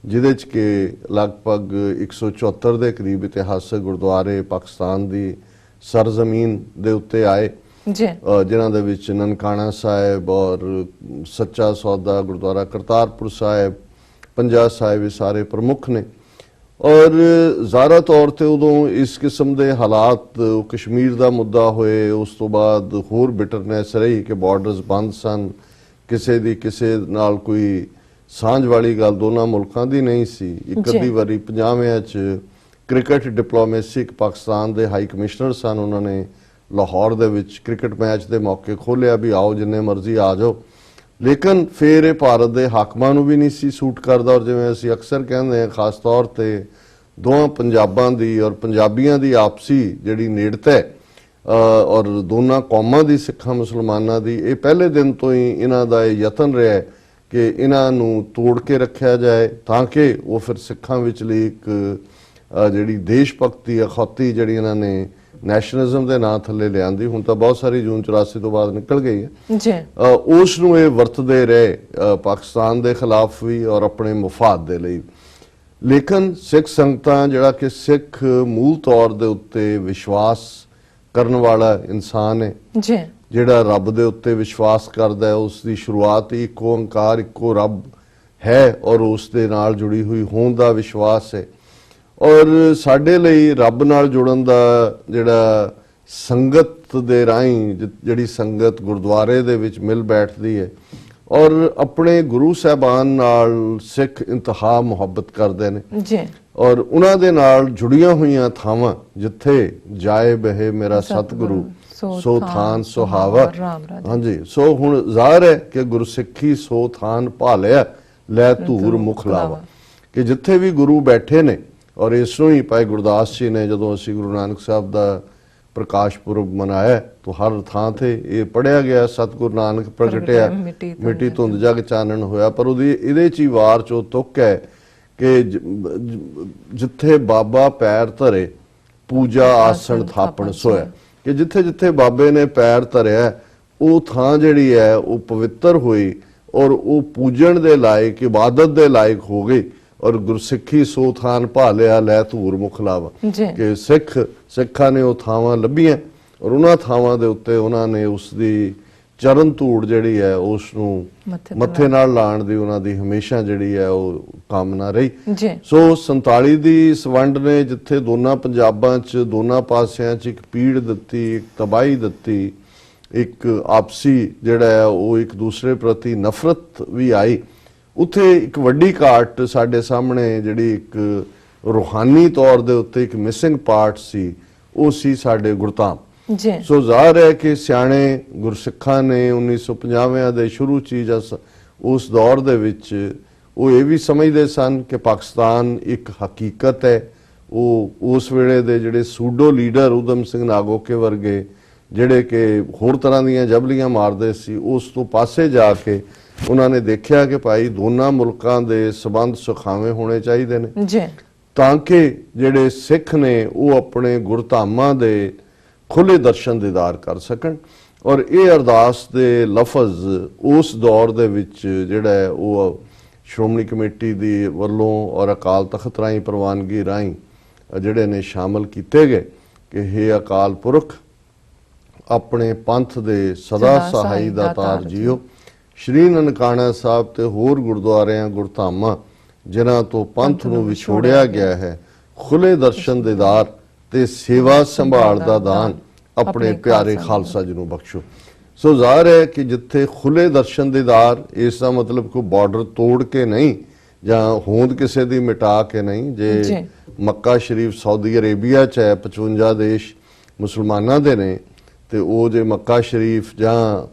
ਜਿਹਦੇ 'ਚ ਕਿ ਲਗਭਗ 174 ਦੇ ਕਰੀਬ ਇਤਿਹਾਸਕ ਗੁਰਦੁਆਰੇ ਪਾਕਿਸਤਾਨ ਦੀ ਸਰਜ਼ਮੀਨ ਦੇ ਉੱਤੇ ਆਏ, ਜਿਨ੍ਹਾਂ ਦੇ ਵਿੱਚ ਨਨਕਾਣਾ ਸਾਹਿਬ ਔਰ ਸੱਚਾ ਸੌਦਾ ਗੁਰਦੁਆਰਾ ਕਰਤਾਰਪੁਰ ਸਾਹਿਬ, ਪੰਜਾ ਸਾਹਿਬ, ਇਹ ਸਾਰੇ ਪ੍ਰਮੁੱਖ ਨੇ। ਔਰ ਜ਼ਾਹਰਾ ਤੌਰ ਤੇ ਉਦੋਂ ਇਸ ਕਿਸਮ ਦੇ ਹਾਲਾਤ, ਕਸ਼ਮੀਰ ਦਾ ਮੁੱਦਾ ਹੋਏ, ਉਸ ਤੋਂ ਬਾਅਦ ਹੋਰ ਬਿਟਰਨੈਸ ਰਹੀ ਕਿ ਬਾਰਡਰਸ ਬੰਦ ਸਨ, ਕਿਸੇ ਦੀ ਕਿਸੇ ਨਾਲ ਕੋਈ ਸਾਂਝ ਵਾਲੀ ਗੱਲ ਦੋਨਾਂ ਮੁਲਕਾਂ ਦੀ ਨਹੀਂ ਸੀ। ਇੱਕ ਅੱਧੀ ਵਾਰੀ 50ਵਿਆਂ 'ਚ ਕ੍ਰਿਕਟ ਡਿਪਲੋਮੇਸੀ, ਪਾਕਿਸਤਾਨ ਦੇ ਹਾਈ ਕਮਿਸ਼ਨਰ ਸਨ, ਉਹਨਾਂ ਨੇ ਲਾਹੌਰ ਦੇ ਵਿੱਚ ਕ੍ਰਿਕਟ ਮੈਚ ਦੇ ਮੌਕੇ ਖੋਲ੍ਹਿਆ ਵੀ ਆਓ ਜਿੰਨੇ ਮਰਜ਼ੀ ਆ ਜਾਓ, ਲੇਕਿਨ ਫਿਰ ਇਹ ਭਾਰਤ ਦੇ ਹਾਕਮਾਂ ਨੂੰ ਵੀ ਨਹੀਂ ਸੀ ਸੂਟ ਕਰਦਾ। ਔਰ ਜਿਵੇਂ ਅਸੀਂ ਅਕਸਰ ਕਹਿੰਦੇ ਹਾਂ, ਖਾਸ ਤੌਰ ਤੇ ਦੋਵਾਂ ਪੰਜਾਬਾਂ ਦੀ ਔਰ ਪੰਜਾਬੀਆਂ ਦੀ ਆਪਸੀ ਜਿਹੜੀ ਨੇੜਤਾ ਹੈ ਔਰ ਦੋਨਾਂ ਕੌਮਾਂ ਦੀ, ਸਿੱਖਾਂ ਮੁਸਲਮਾਨਾਂ ਦੀ, ਇਹ ਪਹਿਲੇ ਦਿਨ ਤੋਂ ਹੀ ਇਹਨਾਂ ਦਾ ਇਹ ਯਤਨ ਰਿਹਾ ਕਿ ਇਹਨਾਂ ਨੂੰ ਤੋੜ ਕੇ ਰੱਖਿਆ ਜਾਏ ਤਾਂ ਕਿ ਉਹ ਫਿਰ ਸਿੱਖਾਂ ਵਿਚਲੀ ਇੱਕ ਜਿਹੜੀ ਦੇਸ਼ ਭਗਤੀ, ਅਖੌਤੀ ਜਿਹੜੀ ਇਹਨਾਂ ਨੇ ਨੈਸ਼ਨਲਿਜ਼ਮ ਦੇ ਨਾਂ ਥੱਲੇ ਲਿਆਂਦੀ, ਹੁਣ ਤਾਂ ਬਹੁਤ ਸਾਰੀ ਜੂਨ 84 ਤੋਂ ਬਾਅਦ ਨਿਕਲ ਗਈ ਹੈ, ਉਸ ਨੂੰ ਇਹ ਵਰਤਦੇ ਰਹੇ ਪਾਕਿਸਤਾਨ ਦੇ ਖਿਲਾਫ ਵੀ ਔਰ ਆਪਣੇ ਮੁਫਾਦ ਦੇ ਲਈ। ਲੇਕਿਨ ਸਿੱਖ ਸੰਗਤਾਂ, ਜਿਹੜਾ ਕਿ ਸਿੱਖ ਮੂਲ ਤੌਰ ਦੇ ਉੱਤੇ ਵਿਸ਼ਵਾਸ ਕਰਨ ਵਾਲਾ ਇਨਸਾਨ ਹੈ, ਜਿਹੜਾ ਰੱਬ ਦੇ ਉੱਤੇ ਵਿਸ਼ਵਾਸ ਕਰਦਾ ਹੈ, ਉਸ ਦੀ ਸ਼ੁਰੂਆਤ ਹੀ ਇੱਕੋ ਓੰਕਾਰ, ਇੱਕੋ ਰੱਬ ਹੈ ਔਰ ਉਸ ਦੇ ਨਾਲ ਜੁੜੀ ਹੋਈ ਹੋਂਦ ਦਾ ਵਿਸ਼ਵਾਸ ਹੈ। ਔਰ ਸਾਡੇ ਲਈ ਰੱਬ ਨਾਲ ਜੁੜਨ ਦਾ ਜਿਹੜਾ ਸੰਗਤ ਦੇ ਰਾਹੀਂ, ਜਿਹੜੀ ਸੰਗਤ ਗੁਰਦੁਆਰੇ ਦੇ ਵਿੱਚ ਮਿਲ ਬੈਠਦੀ ਹੈ ਔਰ ਆਪਣੇ ਗੁਰੂ ਸਾਹਿਬਾਨ ਨਾਲ ਸਿੱਖ ਇੰਤਹਾ ਮੁਹੱਬਤ ਕਰਦੇ ਨੇ ਔਰ ਉਹਨਾਂ ਦੇ ਨਾਲ ਜੁੜੀਆਂ ਹੋਈਆਂ ਥਾਵਾਂ, ਜਿੱਥੇ ਜਾਏ ਬਹਿ ਮੇਰਾ ਸਤਿਗੁਰੂ ਸੋ ਥਾਨ ਸੁਹਾਵਾ। ਹਾਂਜੀ, ਸੋ ਹੁਣ ਜ਼ਾਹਰ ਹੈ ਕਿ ਗੁਰਸਿੱਖੀ ਸੋ ਥਾਨ ਭਾਲਿਆ ਲੈ ਧੂਰ ਮੁਖ ਲਾਵਾ, ਕਿ ਜਿੱਥੇ ਵੀ ਗੁਰੂ ਬੈਠੇ ਨੇ, ਔਰ ਇਸ ਨੂੰ ਹੀ ਭਾਈ ਗੁਰਦਾਸ ਜੀ ਨੇ ਜਦੋਂ ਅਸੀਂ ਗੁਰੂ ਨਾਨਕ ਸਾਹਿਬ ਦਾ ਪ੍ਰਕਾਸ਼ ਪੁਰਬ ਮਨਾਇਆ ਤਾਂ ਹਰ ਥਾਂ ਤੇ ਇਹ ਪੜਿਆ ਗਿਆ, ਸਤਿਗੁਰੂ ਨਾਨਕ ਪ੍ਰਗਟਿਆ ਮਿੱਟੀ ਧੁੰਦ ਜਗ ਚਾਨਣ ਹੋਇਆ। ਪਰ ਇਹਦੇ 'ਚ ਹੀ ਵਾਰ 'ਚੋਂ ਤੁਕ ਹੈ ਕਿ ਜਿੱਥੇ ਬਾਬਾ ਪੈਰ ਧਰੇ ਪੂਜਾ ਆਸਣ ਥਾਪਣ ਸੋਇਆ, ਕਿ ਜਿੱਥੇ ਜਿੱਥੇ ਬਾਬੇ ਨੇ ਪੈਰ ਧਰਿਆ ਉਹ ਥਾਂ ਜਿਹੜੀ ਹੈ ਉਹ ਪਵਿੱਤਰ ਹੋਈ ਔਰ ਉਹ ਪੂਜਣ ਦੇ ਲਾਇਕ, ਇਬਾਦਤ ਦੇ ਲਾਇਕ ਹੋ ਗਈ। ਔਰ ਗੁਰਸਿੱਖੀ ਸੋ ਥਾਨ ਭਾਲਿਆ ਲੈ ਧੂਰ ਮੁਖ ਲਾਵਾ, ਕਿ ਸਿੱਖਾਂ ਨੇ ਉਹ ਥਾਵਾਂ ਲੱਭੀਆਂ ਔਰ ਉਹਨਾਂ ਥਾਵਾਂ ਦੇ ਉੱਤੇ ਉਹਨਾਂ ਨੇ ਉਸ ਦੀ ਚਰਨ ਧੂੜ ਜਿਹੜੀ ਹੈ ਉਸ ਨੂੰ ਮੱਥੇ ਨਾਲ ਲਾਣ ਦੀ ਉਹਨਾਂ ਦੀ ਹਮੇਸ਼ਾ ਜਿਹੜੀ ਹੈ ਉਹ ਕਾਮਨਾ ਰਹੀ। ਸੋ 47 ਦੀ ਇਸ ਵੰਡ ਨੇ ਜਿੱਥੇ ਦੋਨਾਂ ਪੰਜਾਬਾਂ 'ਚ, ਦੋਨਾਂ ਪਾਸਿਆਂ 'ਚ ਇੱਕ ਪੀੜ ਦਿੱਤੀ, ਇੱਕ ਤਬਾਹੀ ਦਿੱਤੀ, ਇੱਕ ਆਪਸੀ ਜਿਹੜਾ ਹੈ ਉਹ ਇੱਕ ਦੂਸਰੇ ਪ੍ਰਤੀ ਨਫ਼ਰਤ ਵੀ ਆਈ, ਉੱਥੇ ਇੱਕ ਵੱਡੀ ਘਾਟ ਸਾਡੇ ਸਾਹਮਣੇ ਜਿਹੜੀ ਇੱਕ ਰੂਹਾਨੀ ਤੌਰ ਦੇ ਉੱਤੇ ਇੱਕ ਮਿਸਿੰਗ ਪਾਰਟ ਸੀ, ਉਹ ਸੀ ਸਾਡੇ ਗੁਰਧਾਮ। ਸੋ ਜ਼ਾਹਰ ਹੈ ਕਿ ਸਿਆਣੇ ਗੁਰਸਿੱਖਾਂ ਨੇ 1950ਵਿਆਂ ਦੇ ਸ਼ੁਰੂ ਚੀਜ਼ ਉਸ ਦੌਰ ਦੇ ਵਿੱਚ ਉਹ ਇਹ ਵੀ ਸਮਝਦੇ ਸਨ ਕਿ ਪਾਕਿਸਤਾਨ ਇੱਕ ਹਕੀਕਤ ਹੈ। ਉਹ ਉਸ ਵੇਲੇ ਦੇ ਜਿਹੜੇ ਸੂਡੋ ਲੀਡਰ ਊਧਮ ਸਿੰਘ ਨਾਗੋਕੇ ਵਰਗੇ, ਜਿਹੜੇ ਕਿ ਹੋਰ ਤਰ੍ਹਾਂ ਦੀਆਂ ਜਬਲੀਆਂ ਮਾਰਦੇ ਸੀ, ਉਸ ਤੋਂ ਪਾਸੇ ਜਾ ਕੇ ਉਹਨਾਂ ਨੇ ਦੇਖਿਆ ਕਿ ਭਾਈ ਦੋਨਾਂ ਮੁਲਕਾਂ ਦੇ ਸਬੰਧ ਸੁਖਾਵੇਂ ਹੋਣੇ ਚਾਹੀਦੇ ਨੇ ਤਾਂ ਕਿ ਜਿਹੜੇ ਸਿੱਖ ਨੇ ਉਹ ਆਪਣੇ ਗੁਰਧਾਮਾਂ ਦੇ ਖੁੱਲੇ ਦਰਸ਼ਨ ਦੀਦਾਰ ਕਰ ਸਕਣ। ਔਰ ਇਹ ਅਰਦਾਸ ਦੇ ਲਫ਼ਜ਼ ਉਸ ਦੌਰ ਦੇ ਵਿੱਚ ਜਿਹੜਾ ਹੈ ਉਹ ਸ਼੍ਰੋਮਣੀ ਕਮੇਟੀ ਦੀ ਵੱਲੋਂ ਔਰ ਅਕਾਲ ਤਖਤ ਰਾਹੀਂ ਪ੍ਰਵਾਨਗੀ ਰਾਹੀਂ ਜਿਹੜੇ ਨੇ ਸ਼ਾਮਲ ਕੀਤੇ ਗਏ ਕਿ ਹੇ ਅਕਾਲ ਪੁਰਖ ਆਪਣੇ ਪੰਥ ਦੇ ਸਦਾ ਸਹਾਈ ਦਾਤਾਰ ਜੀਓ, ਸ਼੍ਰੀ ਨਨਕਾਣਾ ਸਾਹਿਬ ਤੇ ਹੋਰ ਗੁਰਦੁਆਰਿਆਂ ਗੁਰਧਾਮਾਂ ਜਿਨ੍ਹਾਂ ਤੋਂ ਪੰਥ ਨੂੰ ਵਿਛੋੜਿਆ ਗਿਆ ਹੈ, ਖੁੱਲੇ ਦਰਸ਼ਨ ਦੀਦਾਰ ਤੇ ਸੇਵਾ ਸੰਭਾਲ ਦਾ ਦਾਨ ਆਪਣੇ ਪਿਆਰੇ ਖਾਲਸਾ ਜੀ ਨੂੰ ਬਖਸ਼ੋ। ਸੋ ਜ਼ਾਹਰ ਹੈ ਕਿ ਜਿੱਥੇ ਖੁੱਲੇ ਦਰਸ਼ਨ ਦੀਦਾਰ, ਇਸ ਦਾ ਮਤਲਬ ਕੋਈ ਬਾਰਡਰ ਤੋੜ ਕੇ ਨਹੀਂ ਜਾਂ ਹੋਂਦ ਕਿਸੇ ਦੀ ਮਿਟਾ ਕੇ ਨਹੀਂ। ਜੇ ਮੱਕਾ ਸ਼ਰੀਫ ਸਾਊਦੀ ਅਰੇਬੀਆ 'ਚ ਹੈ, 55 ਦੇਸ਼ ਮੁਸਲਮਾਨਾਂ ਦੇ ਨੇ, ਤੇ ਉਹ ਜੇ ਮੱਕਾ ਸ਼ਰੀਫ ਜਾਂ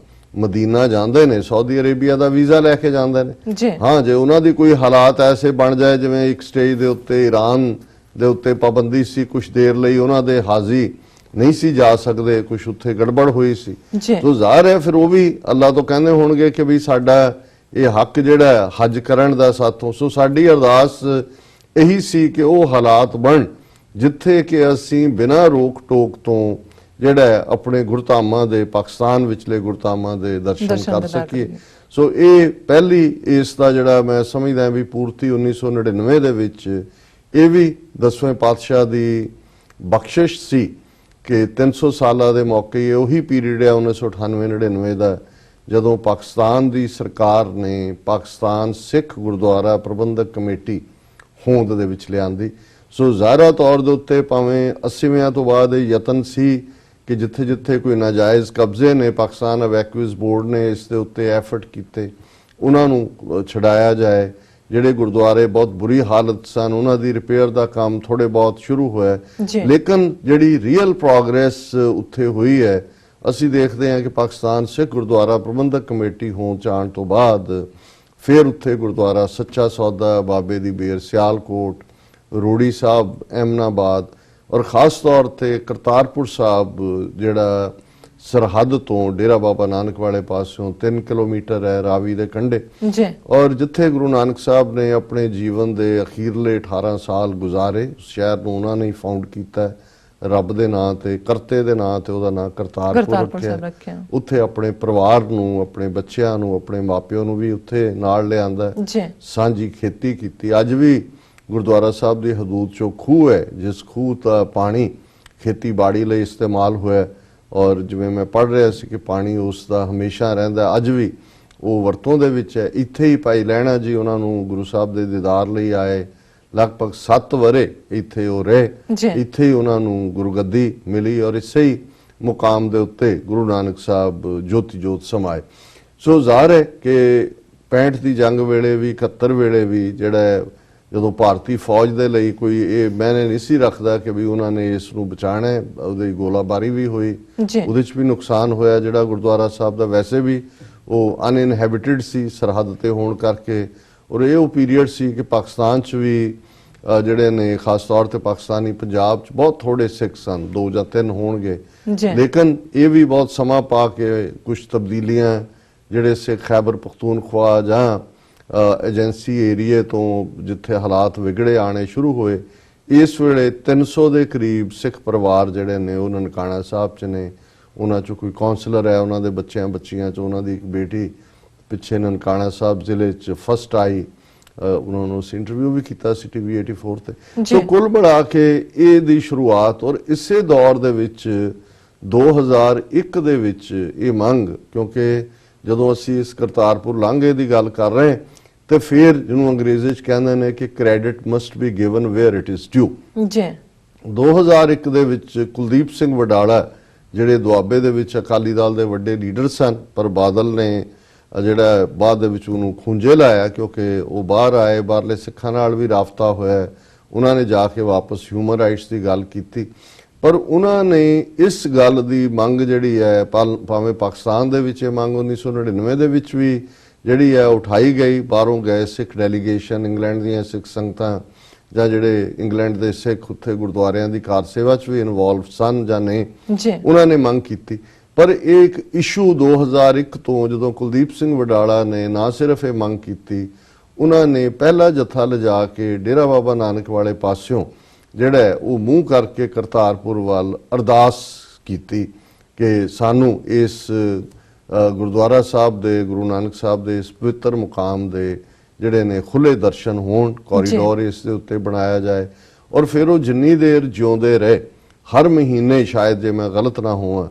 ਮਦੀਨਾ ਜਾਂਦੇ ਨੇ, ਸਾਊਦੀ ਅਰੇਬੀਆ ਦਾ ਵੀਜ਼ਾ ਲੈ ਕੇ ਜਾਂਦੇ ਨੇ। ਹਾਂ, ਜੇ ਉਹਨਾਂ ਦੀ ਕੋਈ ਹਾਲਾਤ ਐਸੇ ਬਣ ਜਾਏ ਜਿਵੇਂ ਇੱਕ ਸਟੇਜ ਦੇ ਉੱਤੇ ਈਰਾਨ ਦੇ ਉੱਤੇ ਪਾਬੰਦੀ ਸੀ, ਕੁਝ ਦੇਰ ਲਈ ਉਹਨਾਂ ਦੇ ਹਾਜ਼ੀ ਨਹੀਂ ਸੀ ਜਾ ਸਕਦੇ, ਕੁਝ ਉੱਥੇ ਗੜਬੜ ਹੋਈ ਸੀ, ਤੋ ਜ਼ਾਹਰ ਹੈ ਫਿਰ ਉਹ ਵੀ ਅੱਲਾਹ ਤੋਂ ਕਹਿੰਦੇ ਹੋਣਗੇ ਕਿ ਵੀ ਸਾਡਾ ਇਹ ਹੱਕ ਜਿਹੜਾ ਹੱਜ ਕਰਨ ਦਾ ਸਾਥੋਂ। ਸੋ ਸਾਡੀ ਅਰਦਾਸ ਇਹੀ ਸੀ ਕਿ ਉਹ ਹਾਲਾਤ ਬਣ ਜਿੱਥੇ ਕਿ ਅਸੀਂ ਬਿਨਾਂ ਰੋਕ ਟੋਕ ਤੋਂ ਜਿਹੜਾ ਆਪਣੇ ਗੁਰਧਾਮਾਂ ਦੇ, ਪਾਕਿਸਤਾਨ ਵਿਚਲੇ ਗੁਰਧਾਮਾਂ ਦੇ ਦਰਸ਼ਨ ਕਰ ਸਕੀਏ। ਸੋ ਇਹ ਪਹਿਲੀ ਇਸ ਦਾ ਜਿਹੜਾ ਮੈਂ ਸਮਝਦਾ ਵੀ ਪੂਰਤੀ 1999 ਦੇ ਵਿੱਚ ਇਹ ਵੀ 10ਵੇਂ ਪਾਤਸ਼ਾਹ ਦੀ ਬਖਸ਼ਿਸ਼ ਸੀ ਕਿ 300 ਸਾਲਾਂ ਦੇ ਮੌਕੇ ਉਹੀ ਪੀਰੀਅਡ ਹੈ 1998-99 ਦਾ, ਜਦੋਂ ਪਾਕਿਸਤਾਨ ਦੀ ਸਰਕਾਰ ਨੇ ਪਾਕਿਸਤਾਨ ਸਿੱਖ ਗੁਰਦੁਆਰਾ ਪ੍ਰਬੰਧਕ ਕਮੇਟੀ ਹੋਂਦ ਦੇ ਵਿੱਚ ਲਿਆਂਦੀ। ਸੋ ਜ਼ਾਹਰਾ ਤੌਰ ਦੇ ਉੱਤੇ ਭਾਵੇਂ 80ਵਿਆਂ ਤੋਂ ਬਾਅਦ ਇਹ ਯਤਨ ਸੀ ਕਿ ਜਿੱਥੇ ਜਿੱਥੇ ਕੋਈ ਨਾਜਾਇਜ਼ ਕਬਜ਼ੇ ਨੇ, ਪਾਕਿਸਤਾਨ ਅਵੈਕੂਇਜ਼ ਬੋਰਡ ਨੇ ਇਸ ਦੇ ਉੱਤੇ ਐਫਰਟ ਕੀਤੇ, ਉਹਨਾਂ ਨੂੰ ਛਡਾਇਆ ਜਾਏ। ਜਿਹੜੇ ਗੁਰਦੁਆਰੇ ਬਹੁਤ ਬੁਰੀ ਹਾਲਤ ਸਨ ਉਹਨਾਂ ਦੀ ਰਿਪੇਅਰ ਦਾ ਕੰਮ ਥੋੜੇ ਬਹੁਤ ਸ਼ੁਰੂ ਹੋਇਆ, ਲੇਕਿਨ ਜਿਹੜੀ ਰੀਅਲ ਪ੍ਰੋਗਰੈਸ ਉੱਥੇ ਹੋਈ ਹੈ, ਅਸੀਂ ਦੇਖਦੇ ਹਾਂ ਕਿ ਪਾਕਿਸਤਾਨ ਸਿੱਖ ਗੁਰਦੁਆਰਾ ਪ੍ਰਬੰਧਕ ਕਮੇਟੀ ਹੋਂਦ 'ਚ ਆਉਣ ਤੋਂ ਬਾਅਦ ਫਿਰ ਉੱਥੇ ਗੁਰਦੁਆਰਾ ਸੱਚਾ ਸੌਦਾ, ਬਾਬੇ ਦੀ ਬੇਰ, ਸਿਆਲਕੋਟ, ਰੋੜੀ ਸਾਹਿਬ, ਐਮਨਾਬਾਦ ਔਰ ਖਾਸ ਤੌਰ ਤੇ ਕਰਤਾਰਪੁਰ ਸਾਹਿਬ ਜਿਹੜਾ ਸਰਹੱਦ ਤੋਂ ਡੇਰਾ ਬਾਬਾ ਨਾਨਕ ਵਾਲੇ ਪਾਸਿਓਂ 3 ਕਿਲੋਮੀਟਰ ਹੈ, ਰਾਵੀ ਦੇ ਕੰਢੇ, ਔਰ ਜਿੱਥੇ ਗੁਰੂ ਨਾਨਕ ਸਾਹਿਬ ਨੇ ਆਪਣੇ ਜੀਵਨ ਦੇ ਅਖੀਰਲੇ 18 ਸਾਲ ਗੁਜ਼ਾਰੇ, ਸ਼ਹਿਰ ਨੂੰ ਉਹਨਾਂ ਨੇ ਫਾਊਂਡ ਕੀਤਾ, ਰੱਬ ਦੇ ਨਾਂ ਤੇ, ਕਰਤੇ ਦੇ ਨਾਂ ਤੇ ਉਹਦਾ ਨਾਂ ਕਰਤਾਰਪੁਰ ਰੱਖਿਆ। ਉੱਥੇ ਆਪਣੇ ਪਰਿਵਾਰ ਨੂੰ, ਆਪਣੇ ਬੱਚਿਆਂ ਨੂੰ, ਆਪਣੇ ਮਾਪਿਆਂ ਨੂੰ ਵੀ ਉੱਥੇ ਨਾਲ ਲਿਆਂਦਾ, ਸਾਂਝੀ ਖੇਤੀ ਕੀਤੀ। ਅੱਜ ਵੀ ਗੁਰਦੁਆਰਾ ਸਾਹਿਬ ਦੀ ਹਦੂਦ 'ਚੋਂ ਖੂਹ ਹੈ, ਜਿਸ ਖੂਹ ਦਾ ਪਾਣੀ ਖੇਤੀਬਾੜੀ ਲਈ ਇਸਤੇਮਾਲ ਹੋਇਆ, ਔਰ ਜਿਵੇਂ ਮੈਂ ਪੜ੍ਹ ਰਿਹਾ ਸੀ ਕਿ ਪਾਣੀ ਉਸ ਦਾ ਹਮੇਸ਼ਾ ਰਹਿੰਦਾ, ਅੱਜ ਵੀ ਉਹ ਵਰਤੋਂ ਦੇ ਵਿੱਚ ਹੈ। ਇੱਥੇ ਹੀ ਭਾਈ ਲਹਿਣਾ ਜੀ ਉਹਨਾਂ ਨੂੰ ਗੁਰੂ ਸਾਹਿਬ ਦੇ ਦੀਦਾਰ ਲਈ ਆਏ, ਲਗਭਗ 7 ਵਰੇ ਇੱਥੇ ਉਹ ਰਹੇ, ਇੱਥੇ ਹੀ ਉਹਨਾਂ ਨੂੰ ਗੁਰਗੱਦੀ ਮਿਲੀ ਔਰ ਇਸੇ ਹੀ ਮੁਕਾਮ ਦੇ ਉੱਤੇ ਗੁਰੂ ਨਾਨਕ ਸਾਹਿਬ ਜੋਤੀ ਜੋਤ ਸਮਾਏ। ਸੋ ਜ਼ਾਹਰ ਹੈ ਕਿ 65 ਦੀ ਜੰਗ ਵੇਲੇ ਵੀ, 71 ਵੇਲੇ ਵੀ ਜਿਹੜਾ ਜਦੋਂ ਭਾਰਤੀ ਫੌਜ ਦੇ ਲਈ ਕੋਈ ਇਹ ਮੈਨੇ ਨਹੀਂ ਸੀ ਰੱਖਦਾ ਕਿ ਵੀ ਉਹਨਾਂ ਨੇ ਇਸ ਨੂੰ ਬਚਾਣਾ ਹੈ, ਉਹਦੀ ਗੋਲਾਬਾਰੀ ਵੀ ਹੋਈ, ਉਹਦੇ 'ਚ ਵੀ ਨੁਕਸਾਨ ਹੋਇਆ। ਜਿਹੜਾ ਗੁਰਦੁਆਰਾ ਸਾਹਿਬ ਦਾ ਵੈਸੇ ਵੀ ਉਹ ਅਨਇਨਹੈਬਿਟਡ ਸੀ ਸਰਹੱਦ ਤੇ ਹੋਣ ਕਰਕੇ, ਔਰ ਇਹ ਉਹ ਪੀਰੀਅਡ ਸੀ ਕਿ ਪਾਕਿਸਤਾਨ 'ਚ ਵੀ ਜਿਹੜੇ ਨੇ ਖਾਸ ਤੌਰ ਤੇ ਪਾਕਿਸਤਾਨੀ ਪੰਜਾਬ 'ਚ ਬਹੁਤ ਥੋੜੇ ਸਿੱਖ ਸਨ, 2 ਜਾਂ 3 ਹੋਣਗੇ, ਲੇਕਿਨ ਇਹ ਵੀ ਬਹੁਤ ਸਮਾਂ ਪਾ ਕੇ ਕੁਝ ਤਬਦੀਲੀਆਂ ਜਿਹੜੇ ਸਿੱਖ ਖੈਬਰ ਪਖਤੂਨਖਵਾ ਜਾਂ ਏਜੰਸੀ ਏਰੀਏ ਤੋਂ ਜਿੱਥੇ ਹਾਲਾਤ ਵਿਗੜੇ ਆਣੇ ਸ਼ੁਰੂ ਹੋਏ, ਇਸ ਵੇਲੇ 300 ਦੇ ਕਰੀਬ ਸਿੱਖ ਪਰਿਵਾਰ ਜਿਹੜੇ ਨੇ ਉਹ ਨਨਕਾਣਾ ਸਾਹਿਬ 'ਚ ਨੇ। ਉਹਨਾਂ 'ਚੋਂ ਕੋਈ ਕਾਉਂਸਲਰ ਹੈ, ਉਹਨਾਂ ਦੇ ਬੱਚਿਆਂ 'ਚ ਉਹਨਾਂ ਦੀ ਇੱਕ ਬੇਟੀ ਪਿੱਛੇ ਨਨਕਾਣਾ ਸਾਹਿਬ ਜ਼ਿਲ੍ਹੇ 'ਚ ਫਸਟ ਆਈ, ਉਹਨਾਂ ਨੂੰ ਅਸੀਂ ਇੰਟਰਵਿਊ ਵੀ ਕੀਤਾ ਸੀ TV 84 ਤੇ। ਸੋ ਕੁੱਲ ਮਿਲਾ ਕੇ ਇਹ ਦੀ ਸ਼ੁਰੂਆਤ, ਔਰ ਇਸੇ ਦੌਰ ਦੇ ਵਿੱਚ 2001 ਦੇ ਵਿੱਚ ਇਹ ਮੰਗ, ਕਿਉਂਕਿ ਜਦੋਂ ਅਸੀਂ ਇਸ ਕਰਤਾਰਪੁਰ ਲਾਂਘੇ ਦੀ ਗੱਲ ਕਰ ਰਹੇ ਤੇ ਫਿਰ ਜਿਹਨੂੰ ਅੰਗਰੇਜ਼ੀ 'ਚ ਕਹਿੰਦੇ ਨੇ ਕਿ credit must be given where it is due. 2001 ਦੇ ਵਿੱਚ ਕੁਲਦੀਪ ਸਿੰਘ ਵਡਾਲਾ ਜਿਹੜੇ ਦੁਆਬੇ ਦੇ ਵਿੱਚ ਅਕਾਲੀ ਦਲ ਦੇ ਵੱਡੇ ਲੀਡਰ ਸਨ, ਪਰ ਬਾਦਲ ਨੇ ਜਿਹੜਾ ਬਾਅਦ ਦੇ ਵਿੱਚ ਉਹਨੂੰ ਖੂੰਜੇ ਲਾਇਆ ਕਿਉਂਕਿ ਉਹ ਬਾਹਰ ਆਏ, ਬਾਹਰਲੇ ਸਿੱਖਾਂ ਨਾਲ ਵੀ ਰਾਬਤਾ ਹੋਇਆ, ਉਹਨਾਂ ਨੇ ਜਾ ਕੇ ਵਾਪਸ ਹਿਊਮਨ ਰਾਈਟਸ ਦੀ ਗੱਲ ਕੀਤੀ। ਪਰ ਉਹਨਾਂ ਨੇ ਇਸ ਗੱਲ ਦੀ ਮੰਗ ਜਿਹੜੀ ਹੈ, ਭਾਵੇਂ ਪਾਕਿਸਤਾਨ ਦੇ ਵਿੱਚ ਇਹ ਮੰਗ 1999 ਦੇ ਵਿੱਚ ਵੀ ਜਿਹੜੀ ਹੈ ਉਠਾਈ ਗਈ, ਬਾਹਰੋਂ ਗਏ ਸਿੱਖ ਡੈਲੀਗੇਸ਼ਨ, ਇੰਗਲੈਂਡ ਦੀਆਂ ਸਿੱਖ ਸੰਗਤਾਂ ਜਾਂ ਜਿਹੜੇ ਇੰਗਲੈਂਡ ਦੇ ਸਿੱਖ ਉੱਥੇ ਗੁਰਦੁਆਰਿਆਂ ਦੀ ਕਾਰ ਸੇਵਾ 'ਚ ਵੀ ਇਨਵੋਲਵ ਸਨ ਜਾਂ ਨਹੀਂ, ਉਹਨਾਂ ਨੇ ਮੰਗ ਕੀਤੀ। ਪਰ ਇਹ ਇੱਕ ਇਸ਼ੂ 2001 ਤੋਂ ਜਦੋਂ ਕੁਲਦੀਪ ਸਿੰਘ ਵਡਾਲਾ ਨੇ ਨਾ ਸਿਰਫ ਇਹ ਮੰਗ ਕੀਤੀ, ਉਹਨਾਂ ਨੇ ਪਹਿਲਾ ਜਥਾ ਲਿਜਾ ਕੇ ਡੇਰਾ ਬਾਬਾ ਨਾਨਕ ਵਾਲੇ ਪਾਸਿਓਂ ਜਿਹੜਾ ਉਹ ਮੂੰਹ ਕਰਕੇ ਕਰਤਾਰਪੁਰ ਵੱਲ ਅਰਦਾਸ ਕੀਤੀ ਕਿ ਸਾਨੂੰ ਇਸ ਗੁਰਦੁਆਰਾ ਸਾਹਿਬ ਦੇ, ਗੁਰੂ ਨਾਨਕ ਸਾਹਿਬ ਦੇ ਇਸ ਪਵਿੱਤਰ ਮੁਕਾਮ ਦੇ ਜਿਹੜੇ ਨੇ ਖੁੱਲੇ ਦਰਸ਼ਨ ਹੋਣ, ਕੋਰੀਡੋਰ ਇਸ ਦੇ ਉੱਤੇ ਬਣਾਇਆ ਜਾਏ। ਔਰ ਫਿਰ ਉਹ ਜਿੰਨੀ ਦੇਰ ਜਿਉਂਦੇ ਰਹੇ, ਹਰ ਮਹੀਨੇ ਸ਼ਾਇਦ, ਜੇ ਮੈਂ ਗਲਤ ਨਾ ਹੋਵਾਂ,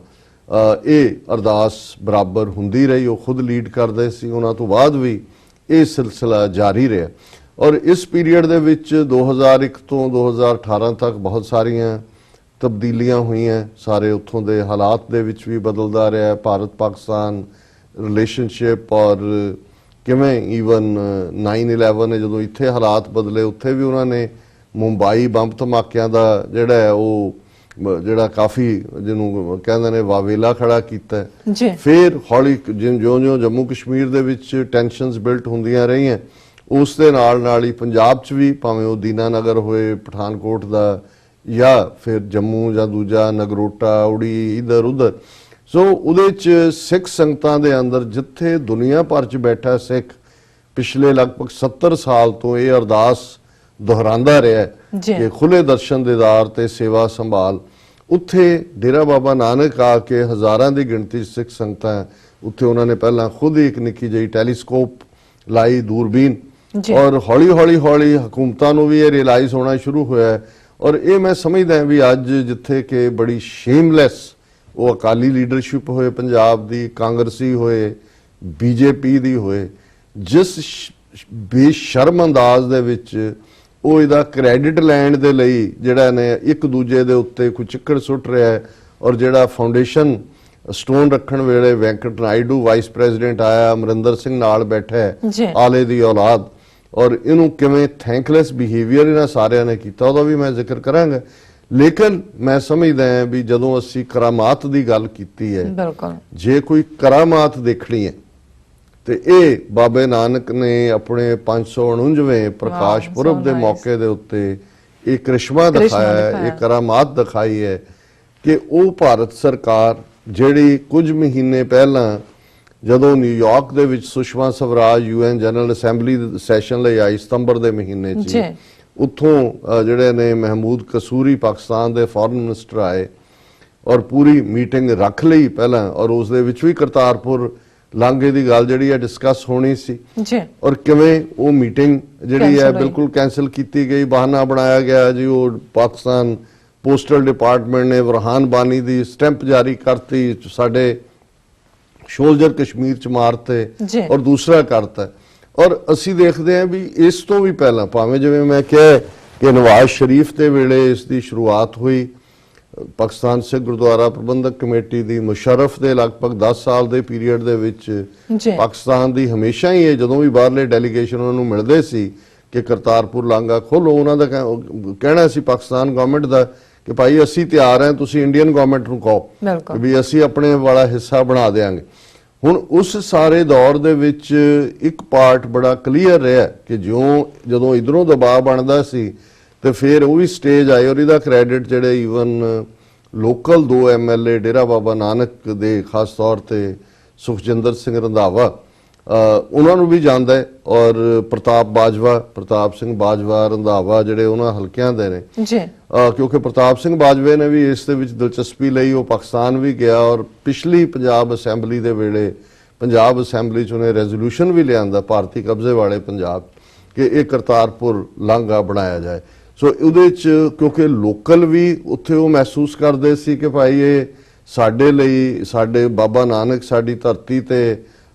ਇਹ ਅਰਦਾਸ ਬਰਾਬਰ ਹੁੰਦੀ ਰਹੀ। ਉਹ ਖੁਦ ਲੀਡ ਕਰਦੇ ਸੀ, ਉਹਨਾਂ ਤੋਂ ਬਾਅਦ ਵੀ ਇਹ ਸਿਲਸਿਲਾ ਜਾਰੀ ਰਿਹਾ। ਔਰ ਇਸ ਪੀਰੀਅਡ ਦੇ ਵਿੱਚ 2001 ਤੋਂ 2018 ਤੱਕ ਬਹੁਤ ਸਾਰੀਆਂ ਤਬਦੀਲੀਆਂ ਹੋਈਆਂ। ਸਾਰੇ ਉੱਥੋਂ ਦੇ ਹਾਲਾਤ ਦੇ ਵਿੱਚ ਵੀ ਬਦਲਦਾ ਰਿਹਾ, ਭਾਰਤ ਪਾਕਿਸਤਾਨ ਰਿਲੇਸ਼ਨਸ਼ਿਪ, ਔਰ ਕਿਵੇਂ ਈਵਨ 9/11 ਨੇ ਜਦੋਂ ਇੱਥੇ ਹਾਲਾਤ ਬਦਲੇ, ਉੱਥੇ ਵੀ ਉਹਨਾਂ ਨੇ ਮੁੰਬਈ ਬੰਬ ਧਮਾਕਿਆਂ ਦਾ ਜਿਹੜਾ ਹੈ ਉਹ ਜਿਹੜਾ ਕਾਫੀ ਜਿਹਨੂੰ ਕਹਿੰਦੇ ਨੇ ਵਾਵੇਲਾ ਖੜਾ ਕੀਤਾ। ਫਿਰ ਹੌਲੀ ਜਿਉਂ-ਜਿਉਂ ਜੰਮੂ ਕਸ਼ਮੀਰ ਦੇ ਵਿੱਚ ਟੈਨਸ਼ਨਸ ਬਿਲਟ ਹੁੰਦੀਆਂ ਰਹੀਆਂ, ਉਸ ਦੇ ਨਾਲ ਹੀ ਪੰਜਾਬ 'ਚ ਵੀ, ਭਾਵੇਂ ਉਹ ਦੀਨਾਨਗਰ ਹੋਏ, ਪਠਾਨਕੋਟ ਦਾ, ਜਾਂ ਫਿਰ ਜੰਮੂ ਜਾਂ ਦੂਜਾ ਨਗਰੋਟਾ, ਉੜੀ, ਇੱਧਰ ਉੱਧਰ। ਸੋ ਉਹਦੇ 'ਚ ਸਿੱਖ ਸੰਗਤਾਂ ਦੇ ਅੰਦਰ, ਜਿੱਥੇ ਦੁਨੀਆ ਭਰ 'ਚ ਬੈਠਾ ਸਿੱਖ ਪਿਛਲੇ ਲਗਭਗ 70 ਸਾਲ ਤੋਂ ਇਹ ਅਰਦਾਸ ਦੁਹਰਾਉਂਦਾ ਰਿਹਾ ਕਿ ਖੁੱਲੇ ਦਰਸ਼ਨ ਦੀਦਾਰ ਤੇ ਸੇਵਾ ਸੰਭਾਲ, ਉੱਥੇ ਡੇਰਾ ਬਾਬਾ ਨਾਨਕ ਆ ਕੇ ਹਜ਼ਾਰਾਂ ਦੀ ਗਿਣਤੀ ਸਿੱਖ ਸੰਗਤਾਂ, ਉੱਥੇ ਉਹਨਾਂ ਨੇ ਪਹਿਲਾਂ ਖੁਦ ਹੀ ਇੱਕ ਨਿੱਕੀ ਜਿਹੀ ਟੈਲੀਸਕੋਪ ਲਾਈ, ਦੂਰਬੀਨ, ਔਰ ਹੌਲੀ ਹਕੂਮਤਾਂ ਨੂੰ ਵੀ ਇਹ ਰਿਅਲਾਈਜ਼ ਹੋਣਾ ਸ਼ੁਰੂ ਹੋਇਆ। ਔਰ ਇਹ ਮੈਂ ਸਮਝਦਾ ਵੀ ਅੱਜ ਜਿੱਥੇ ਕਿ ਬੜੀ ਸ਼ੇਮਲੈਸ ਉਹ ਅਕਾਲੀ ਲੀਡਰਸ਼ਿਪ ਹੋਏ ਪੰਜਾਬ ਦੀ, ਕਾਂਗਰਸੀ ਹੋਏ, ਬੀਜੇਪੀ ਦੀ ਹੋਏ, ਜਿਸ ਬੇਸ਼ਰਮ ਅੰਦਾਜ਼ ਦੇ ਵਿੱਚ ਉਹ ਇਹਦਾ ਕ੍ਰੈਡਿਟ ਲੈਣ ਦੇ ਲਈ ਜਿਹੜਾ ਨੇ ਇੱਕ ਦੂਜੇ ਦੇ ਉੱਤੇ ਕੋਈ ਚਿੱਕੜ ਸੁੱਟ ਰਿਹਾ ਹੈ। ਔਰ ਜਿਹੜਾ ਫਾਊਂਡੇਸ਼ਨ ਸਟੋਨ ਰੱਖਣ ਵੇਲੇ ਵੈਂਕਟ ਨਾਇਡੂ ਵਾਈਸ ਪ੍ਰੈਜ਼ੀਡੈਂਟ ਆਇਆ, ਅਮਰਿੰਦਰ ਸਿੰਘ ਨਾਲ ਬੈਠਾ ਹੈ, ਆਲੇ ਦੀ ਔਲਾਦ, ਔਰ ਇਹਨੂੰ ਕਿਵੇਂ ਥੈਂਕਲੈਸ ਬਿਹੇਵੀਅਰ ਇਹਨਾਂ ਸਾਰਿਆਂ ਨੇ ਕੀਤਾ, ਉਹਦਾ ਵੀ ਮੈਂ ਜ਼ਿਕਰ ਕਰਾਂਗਾ। ਲੇਕਿਨ ਮੈਂ ਸਮਝਦਾ ਹਾਂ ਵੀ ਜਦੋਂ ਅਸੀਂ ਕਰਾਮਾਤ ਦੀ ਗੱਲ ਕੀਤੀ ਹੈ, ਜੇ ਕੋਈ ਕਰਾਮਾਤ ਦੇਖਣੀ ਹੈ ਤੇ ਇਹ ਬਾਬੇ ਨਾਨਕ ਨੇ ਆਪਣੇ 549ਵੇਂ ਪ੍ਰਕਾਸ਼ ਪੁਰਬ ਦੇ ਮੌਕੇ ਦੇ ਉੱਤੇ ਇਹ ਕ੍ਰਿਸ਼ਮਾ ਦਿਖਾਇਆ ਹੈ, ਇਹ ਕਰਾਮਾਤ ਦਿਖਾਈ ਹੈ ਕਿ ਉਹ ਭਾਰਤ ਸਰਕਾਰ ਜਿਹੜੀ ਕੁਝ ਮਹੀਨੇ ਪਹਿਲਾਂ ਜਦੋਂ ਨਿਊਯਾਰਕ ਦੇ ਵਿੱਚ Sushma Swaraj UN general assembly session ਲਈ ਆਈ ਸਤੰਬਰ ਦੇ ਮਹੀਨੇ 'ਚ, ਉੱਥੋਂ ਜਿਹੜੇ ਨੇ ਮਹਿਮੂਦ ਕਸੂਰੀ ਪਾਕਿਸਤਾਨ ਦੇ ਫੋਰਨ ਮਿਨਿਸਟਰ ਆਏ ਔਰ ਪੂਰੀ ਮੀਟਿੰਗ ਰੱਖ ਲਈ ਪਹਿਲਾਂ, ਔਰ ਉਸ ਦੇ ਵਿੱਚ ਵੀ ਕਰਤਾਰਪੁਰ ਲਾਂਘੇ ਦੀ ਗੱਲ ਜਿਹੜੀ ਹੈ ਡਿਸਕਸ ਹੋਣੀ ਸੀ, ਔਰ ਕਿਵੇਂ ਉਹ ਮੀਟਿੰਗ ਜਿਹੜੀ ਹੈ ਬਿਲਕੁਲ ਕੈਂਸਲ ਕੀਤੀ ਗਈ। ਬਹਾਨਾ ਬਣਾਇਆ ਗਿਆ ਜੀ ਉਹ ਪਾਕਿਸਤਾਨ ਪੋਸਟਲ ਡਿਪਾਰਟਮੈਂਟ ਨੇ ਬੁਰਹਾਨ ਬਾਨੀ ਦੀ ਸਟੈਂਪ ਜਾਰੀ ਕਰਤੀ, ਸਾਡੇ ਸ਼ੋਲਜਰ ਕਸ਼ਮੀਰ ਚ ਮਾਰਤੇ ਔਰ ਦੂਸਰਾ ਕਰਤਾ। ਔਰ ਅਸੀਂ ਦੇਖਦੇ ਹਾਂ ਵੀ ਇਸ ਤੋਂ ਵੀ ਪਹਿਲਾਂ, ਭਾਵੇਂ ਜਿਵੇਂ ਮੈਂ ਕਿਹਾ ਕਿ ਨਵਾਜ਼ ਸ਼ਰੀਫ ਦੇ ਵੇਲੇ ਇਸ ਦੀ ਸ਼ੁਰੂਆਤ ਹੋਈ, ਪਾਕਿਸਤਾਨ ਸਿੱਖ ਗੁਰਦੁਆਰਾ ਪ੍ਰਬੰਧਕ ਕਮੇਟੀ ਦੀ ਮੁਸ਼ਰਫ ਦੇ ਲਗਭਗ 10 ਸਾਲ ਦੇ ਪੀਰੀਅਡ ਦੇ ਵਿੱਚ ਪਾਕਿਸਤਾਨ ਦੀ ਹਮੇਸ਼ਾ ਹੀ ਇਹ ਜਦੋਂ ਵੀ ਬਾਹਰਲੇ ਡੈਲੀਗੇਸ਼ਨ ਉਹਨਾਂ ਨੂੰ ਮਿਲਦੇ ਸੀ ਕਿ ਕਰਤਾਰਪੁਰ ਲਾਂਘਾ ਖੋਲੋ, ਉਹਨਾਂ ਦਾ ਕਹਿਣਾ ਸੀ ਪਾਕਿਸਤਾਨ ਗਵਰਨਮੈਂਟ ਦਾ ਕਿ ਭਾਈ ਅਸੀਂ ਤਿਆਰ ਹਾਂ, ਤੁਸੀਂ ਇੰਡੀਅਨ ਗਵਰਨਮੈਂਟ ਨੂੰ ਕਹੋ ਵੀ ਅਸੀਂ ਆਪਣੇ ਵਾਲਾ ਹਿੱਸਾ ਬਣਾ ਦੇਾਂਗੇ। ਹੁਣ ਉਸ ਸਾਰੇ ਦੌਰ ਦੇ ਵਿੱਚ ਇੱਕ ਪਾਰਟ ਬੜਾ ਕਲੀਅਰ ਰਿਹਾ ਕਿ ਜਦੋਂ ਇਧਰੋਂ ਦਬਾਅ ਬਣਦਾ ਸੀ ਤੇ ਫਿਰ ਉਹ ਵੀ ਸਟੇਜ ਆਏ, ਔਰ ਇਹਦਾ ਕ੍ਰੈਡਿਟ ਜਿਹੜੇ even local 2 MLA Dera Baba Nanak ਦੇ ਖਾਸ ਤੌਰ ਤੇ ਸੁਖਜਿੰਦਰ ਸਿੰਘ ਰੰਧਾਵਾ, ਉਹਨਾਂ ਨੂੰ ਵੀ ਜਾਂਦਾ ਹੈ, ਔਰ ਪ੍ਰਤਾਪ ਸਿੰਘ ਬਾਜਵਾ ਰੰਧਾਵਾ ਜਿਹੜੇ ਉਹਨਾਂ ਹਲਕਿਆਂ ਦੇ ਨੇ, ਕਿਉਂਕਿ ਪ੍ਰਤਾਪ ਸਿੰਘ ਬਾਜਵੇ ਨੇ ਵੀ ਇਸ ਦੇ ਵਿੱਚ ਦਿਲਚਸਪੀ ਲਈ, ਉਹ ਪਾਕਿਸਤਾਨ ਵੀ ਗਿਆ ਔਰ ਪਿਛਲੀ ਪੰਜਾਬ ਅਸੈਂਬਲੀ ਦੇ ਵੇਲੇ ਪੰਜਾਬ ਅਸੈਂਬਲੀ 'ਚ ਉਹਨੇ ਰੈਜ਼ੋਲੂਸ਼ਨ ਵੀ ਲਿਆਂਦਾ ਭਾਰਤੀ ਕਬਜ਼ੇ ਵਾਲੇ ਪੰਜਾਬ ਕਿ ਇਹ ਕਰਤਾਰਪੁਰ ਲਾਂਘਾ ਬਣਾਇਆ ਜਾਏ। ਸੋ ਉਹਦੇ 'ਚ ਕਿਉਂਕਿ ਲੋਕਲ ਵੀ ਉੱਥੇ ਉਹ ਮਹਿਸੂਸ ਕਰਦੇ ਸੀ ਕਿ ਭਾਈ ਇਹ ਸਾਡੇ ਲਈ, ਸਾਡੇ ਬਾਬਾ ਨਾਨਕ ਸਾਡੀ ਧਰਤੀ ਤੇ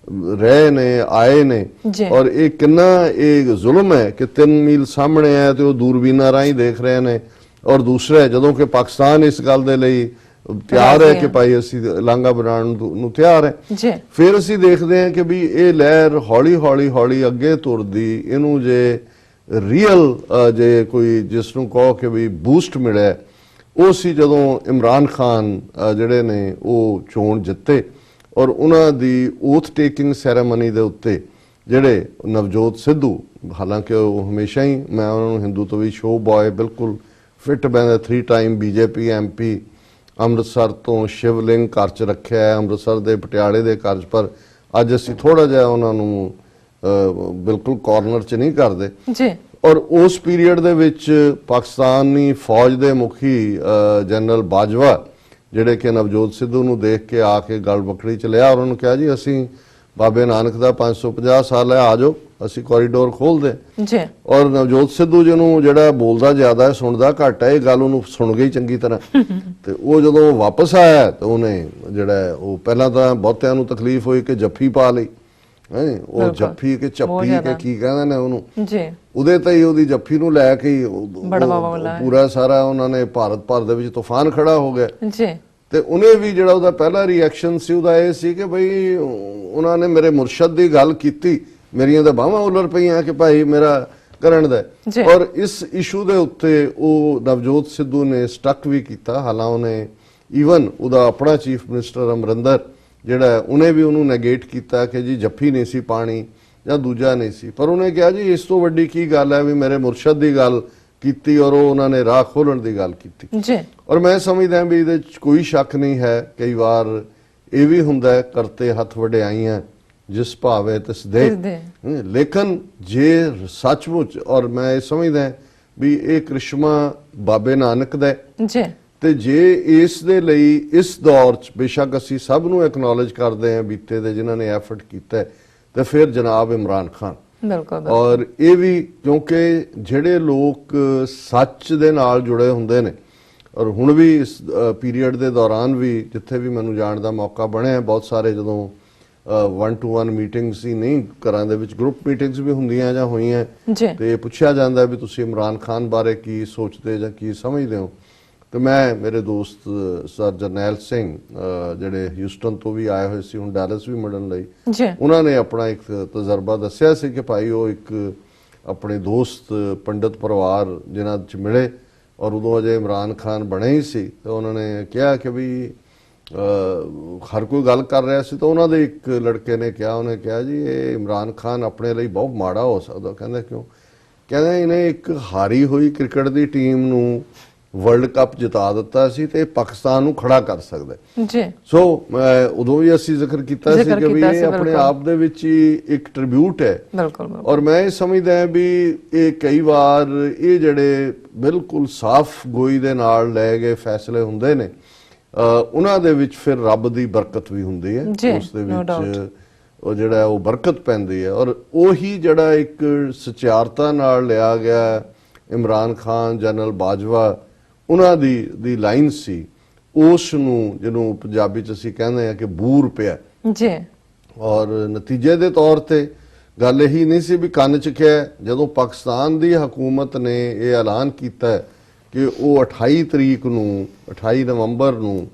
ਰਹੇ ਨੇ, ਆਏ ਨੇ, ਔਰ ਇਹ ਕਿੰਨਾ ਇਹ ਜ਼ੁਲਮ ਹੈ ਕਿ 3 ਮੀਲ ਸਾਹਮਣੇ ਹੈ ਤੇ ਉਹ ਦੂਰਬੀਨਾਂ ਰਾਹੀਂ ਦੇਖ ਰਹੇ ਨੇ, ਔਰ ਦੂਸਰਾ ਜਦੋਂ ਕਿ ਪਾਕਿਸਤਾਨ ਇਸ ਗੱਲ ਦੇ ਲਈ ਤਿਆਰ ਹੈ ਕਿ ਭਾਈ ਅਸੀਂ ਲਾਂਘਾ ਬਣਾਉਣ ਨੂੰ ਤਿਆਰ ਹੈ। ਫਿਰ ਅਸੀਂ ਦੇਖਦੇ ਹਾਂ ਕਿ ਵੀ ਇਹ ਲਹਿਰ ਹੌਲੀ ਅੱਗੇ ਤੁਰਦੀ, ਇਹਨੂੰ ਜੇ ਰੀਅਲ ਜੇ ਕੋਈ ਜਿਸ ਨੂੰ ਕਹੋ ਕਿ ਵੀ ਬੂਸਟ ਮਿਲਿਆ, ਉਹ ਸੀ ਜਦੋਂ ਇਮਰਾਨ ਖਾਨ ਜਿਹੜੇ ਨੇ ਉਹ ਚੋਣ ਜਿੱਤੇ ਔਰ ਉਹਨਾਂ ਦੀ ਓਥ ਟੇਕਿੰਗ ਸੈਰੇਮਨੀ ਦੇ ਉੱਤੇ ਜਿਹੜੇ ਨਵਜੋਤ ਸਿੱਧੂ, ਹਾਲਾਂਕਿ ਉਹ ਹਮੇਸ਼ਾ ਹੀ, ਮੈਂ ਉਹਨਾਂ ਨੂੰ ਹਿੰਦੂ ਤੋਂ ਵੀ ਸ਼ੋ ਬॉय ਬਿਲਕੁਲ ਫਿੱਟ ਬੈਂਦਾ, 3 ਟਾਈਮ BJP MP, ਅੰਮ੍ਰਿਤਸਰ ਤੋਂ ਸ਼ਿਵਲਿੰਗ ਘਰ 'ਚ ਰੱਖਿਆ ਹੈ, ਅੰਮ੍ਰਿਤਸਰ ਦੇ ਪਟਿਆਲੇ ਦੇ ਘਰ 'ਚ, ਪਰ ਅੱਜ ਅਸੀਂ ਥੋੜਾ ਜਿਹਾ ਉਹਨਾਂ ਨੂੰ ਬਿਲਕੁਲ ਕਾਰਨਰ 'ਚ ਨਹੀਂ ਕਰਦੇ। ਔਰ ਉਸ ਪੀਰੀਅਡ ਦੇ ਵਿੱਚ ਪਾਕਿਸਤਾਨੀ ਫੌਜ ਦੇ ਮੁਖੀ ਜਨਰਲ ਬਾਜਵਾ ਜਿਹੜੇ ਕਿ ਨਵਜੋਤ ਸਿੱਧੂ ਨੂੰ ਦੇਖ ਕੇ ਆ ਕੇ ਗਲ ਬੱਕੜੀ ਚ ਲਿਆ, ਉਹਨਾਂ ਨੂੰ ਕਿਹਾ ਜੀ ਅਸੀਂ ਬਾਬੇ ਨਾਨਕ ਦਾ 550 ਸਾਲ ਹੈ, ਆ ਜਾਓ ਅਸੀਂ ਕੋਰੀਡੋਰ ਖੋਲਦੇ ਜੀ। ਔਰ ਨਵਜੋਤ ਸਿੱਧੂ ਜੀ ਨੂੰ ਜਿਹੜਾ ਬੋਲਦਾ ਜ਼ਿਆਦਾ ਹੈ ਸੁਣਦਾ ਘੱਟ ਹੈ, ਇਹ ਗੱਲ ਉਹਨੂੰ ਸੁਣ ਗਈ ਚੰਗੀ ਤਰ੍ਹਾਂ। ਤੇ ਉਹ ਜਦੋਂ ਵਾਪਸ ਆਇਆ ਤੇ ਉਹਨੇ ਜਿਹੜਾ ਉਹ ਪਹਿਲਾਂ ਤਾਂ ਬਹੁਤਿਆਂ ਨੂੰ ਤਕਲੀਫ ਹੋਈ ਕਿ ਜੱਫੀ ਪਾ ਲਈ, ਉਹ ਜੱਫੀ ਕਿ ਚੱਪੀ ਕਿ ਕੀ ਕਹਿੰਦੇ ਨੇ ਉਹਨੂੰ ਜੀ, ਉਹਦੇ ਤੇ ਹੀ ਉਹਦੀ ਜੱਫੀ ਨੂੰ ਲੈ ਕੇ ਪੂਰਾ ਸਾਰਾ ਉਹਨਾਂ ਨੇ ਭਾਰਤ ਭਰ ਦੇ ਵਿੱਚ ਤੂਫਾਨ ਖੜਾ ਹੋ ਗਿਆ ਜੀ। ਤੇ ਉਹਨੇ ਵੀ ਜਿਹੜਾ ਉਹਦਾ ਪਹਿਲਾ ਰਿਐਕਸ਼ਨ ਸੀ ਉਹਦਾ ਇਹ ਸੀ ਕਿ ਬਈ ਉਹਨਾਂ ਨੇ ਮੇਰੇ ਮੁਰਸ਼ਦ ਦੀ ਗੱਲ ਕੀਤੀ, ਮੇਰੀਆਂ ਤਾਂ ਬਾਹਾਂ ਉਲਰ ਪਈਆਂ ਕਿ ਭਾਈ ਮੇਰਾ ਕਰਨ ਦਾ। ਔਰ ਇਸ ਇਸ਼ੂ ਦੇ ਉੱਤੇ ਉਹ ਨਵਜੋਤ ਸਿੱਧੂ ਨੇ ਸਟਕ ਵੀ ਕੀਤਾ, ਹਾਲਾਂਕਿ ਉਹਨੇ ਈਵਨ ਉਹਦਾ ਆਪਣਾ ਚੀਫ ਮਿਨਿਸਟਰ ਅਮਰਿੰਦਰ ਜਿਹੜਾ ਉਹਨੇ ਵੀ ਉਹਨੂੰ ਨੈਗੇਟ ਕੀਤਾ ਕਿ ਜੀ ਜੱਫੀ ਨਹੀਂ ਸੀ ਪਾਣੀ ਜਾਂ ਦੂਜਾ ਨਹੀਂ ਸੀ, ਪਰ ਉਹਨੇ ਕਿਹਾ ਜੀ ਇਸ ਤੋਂ ਵੱਡੀ ਕੀ ਗੱਲ ਹੈ ਵੀ ਮੇਰੇ ਮੁਰਸ਼ਦ ਦੀ ਗੱਲ ਕੀਤੀ ਔਰ ਉਹ ਉਹਨਾਂ ਨੇ ਰਾਹ ਖੋਲਣ ਦੀ ਗੱਲ ਕੀਤੀ ਜੀ। ਔਰ ਮੈਂ ਸਮਝਦਾ ਵੀ ਇਹਦੇ ਚ ਕੋਈ ਸ਼ੱਕ ਨਹੀਂ ਹੈ, ਕਈ ਵਾਰ ਇਹ ਵੀ ਹੁੰਦਾ ਹੈ ਕਰਤੇ ਹੱਥ ਵਡਿਆਈਆਂ ਜਿਸ ਭਾਵੇ ਤਿਸ ਦੇ, ਲੇਕਿਨ ਜੇ ਸੱਚਮੁੱਚ ਔਰ ਮੈਂ ਇਹ ਸਮਝਦਾ ਵੀ ਇਹ ਕ੍ਰਿਸ਼ਮਾ ਬਾਬੇ ਨਾਨਕ ਦਾ ਜੀ, ਤੇ ਜੇ ਇਸ ਦੇ ਲਈ ਇਸ ਦੌਰ ਚ ਬੇਸ਼ੱਕ ਅਸੀਂ ਸਭ ਨੂੰ ਐਕਨੋਲਜ ਕਰਦੇ ਹਾਂ ਬੀਤੇ ਦੇ ਜਿਨ੍ਹਾਂ ਨੇ ਐਫਰਟ ਕੀਤਾ, ਤੇ ਫਿਰ ਜਨਾਬ ਇਮਰਾਨ ਖਾਨ। ਬਿਲਕੁਲ। ਔਰ ਇਹ ਵੀ ਕਿਉਂਕਿ ਜਿਹੜੇ ਲੋਕ ਸੱਚ ਦੇ ਨਾਲ ਜੁੜੇ ਹੁੰਦੇ ਨੇ, ਔਰ ਹੁਣ ਵੀ ਇਸ ਪੀਰੀਅਡ ਦੇ ਦੌਰਾਨ ਵੀ ਜਿੱਥੇ ਵੀ ਮੈਨੂੰ ਜਾਣ ਦਾ ਮੌਕਾ ਬਣਿਆ, ਬਹੁਤ ਸਾਰੇ ਜਦੋਂ 1-to-1 ਮੀਟਿੰਗਸ ਹੀ ਨਹੀਂ ਘਰਾਂ ਦੇ ਵਿੱਚ ਗਰੁੱਪ ਮੀਟਿੰਗਸ ਵੀ ਹੁੰਦੀਆਂ ਜਾਂ ਹੋਈਆਂ, ਤੇ ਪੁੱਛਿਆ ਜਾਂਦਾ ਵੀ ਤੁਸੀਂ ਇਮਰਾਨ ਖਾਨ ਬਾਰੇ ਕੀ ਸੋਚਦੇ ਜਾਂ ਕੀ ਸਮਝਦੇ ਹੋ। ਤੇ ਮੈਂ ਮੇਰੇ ਦੋਸਤ ਸਰ ਜਰਨੈਲ ਸਿੰਘ ਜਿਹੜੇ ਹਿਊਸਟਨ ਤੋਂ ਵੀ ਆਏ ਹੋਏ ਸੀ ਹੁਣ ਡੈਲਸ ਵੀ ਮਿਲਣ ਲਈ, ਉਹਨਾਂ ਨੇ ਆਪਣਾ ਇੱਕ ਤਜਰਬਾ ਦੱਸਿਆ ਸੀ ਕਿ ਭਾਈ ਉਹ ਇੱਕ ਆਪਣੇ ਦੋਸਤ ਪੰਡਤ ਪਰਿਵਾਰ ਜਿਨ੍ਹਾਂ 'ਚ ਮਿਲੇ ਔਰ ਉਦੋਂ ਅਜੇ ਇਮਰਾਨ ਖਾਨ ਬਣੇ ਹੀ ਸੀ, ਤੇ ਉਹਨਾਂ ਨੇ ਕਿਹਾ ਕਿ ਵੀ ਹਰ ਕੋਈ ਗੱਲ ਕਰ ਰਿਹਾ ਸੀ, ਤਾਂ ਉਹਨਾਂ ਦੇ ਇੱਕ ਲੜਕੇ ਨੇ ਕਿਹਾ, ਉਹਨੇ ਕਿਹਾ ਜੀ ਇਹ ਇਮਰਾਨ ਖਾਨ ਆਪਣੇ ਲਈ ਬਹੁਤ ਮਾੜਾ ਹੋ ਸਕਦਾ। ਕਹਿੰਦਾ ਕਿਉਂ? ਕਹਿੰਦਾ ਇਹਨੇ ਇੱਕ ਹਾਰੀ ਹੋਈ ਕ੍ਰਿਕਟ ਦੀ ਟੀਮ ਨੂੰ ਵਰਲਡ ਕੱਪ ਜਿਤਾ ਦਿੱਤਾ ਸੀ ਤੇ ਪਾਕਿਸਤਾਨ ਨੂੰ ਖੜਾ ਕਰ ਸਕਦਾ ਜੀ। ਸੋ ਉਦੋਂ ਵੀ ਅਸੀਂ ਜ਼ਿਕਰ ਕੀਤਾ ਸੀ ਕਿ ਵੀ ਇਹ ਆਪਣੇ ਆਪ ਦੇ ਵਿੱਚ ਹੀ ਇੱਕ ਟ੍ਰਿਬਿਊਟ ਹੈ। ਔਰ ਮੈਂ ਇਹ ਸਮਝਦਾ ਵੀ ਇਹ ਕਈ ਵਾਰ ਇਹ ਜਿਹੜੇ ਬਿਲਕੁਲ ਸਾਫ਼ ਗੋਈ ਦੇ ਨਾਲ ਲਏ ਗਏ ਫੈਸਲੇ ਹੁੰਦੇ ਨੇ, ਉਹਨਾਂ ਦੇ ਵਿੱਚ ਫਿਰ ਰੱਬ ਦੀ ਬਰਕਤ ਵੀ ਹੁੰਦੀ ਹੈ, ਉਸ ਦੇ ਵਿੱਚ ਉਹ ਜਿਹੜਾ ਉਹ ਬਰਕਤ ਪੈਂਦੀ ਹੈ। ਔਰ ਉਹੀ ਜਿਹੜਾ ਇੱਕ ਸਚਿਆਰਤਾ ਨਾਲ ਲਿਆ ਗਿਆ ਇਮਰਾਨ ਖਾਨ, ਜਨਰਲ ਬਾਜਵਾ, ਉਹਨਾਂ ਦੀ ਲਾਈਨ ਸੀ, ਉਸ ਨੂੰ ਜਿਹਨੂੰ ਪੰਜਾਬੀ ਚ ਅਸੀਂ ਕਹਿੰਦੇ ਆ ਕਿ ਬੂਰ ਪਿਆ ਜੀ। ਔਰ ਨਤੀਜੇ ਦੇ ਤੌਰ ਤੇ ਗੱਲ ਇਹੀ ਨਹੀਂ ਸੀ ਵੀ ਕੰਨ ਚ ਕਿਹਾ, ਜਦੋਂ ਪਾਕਿਸਤਾਨ ਦੀ ਹਕੂਮਤ ਨੇ ਇਹ ਐਲਾਨ ਕੀਤਾ ਕਿ ਉਹ 28 ਨਵੰਬਰ ਨੂੰ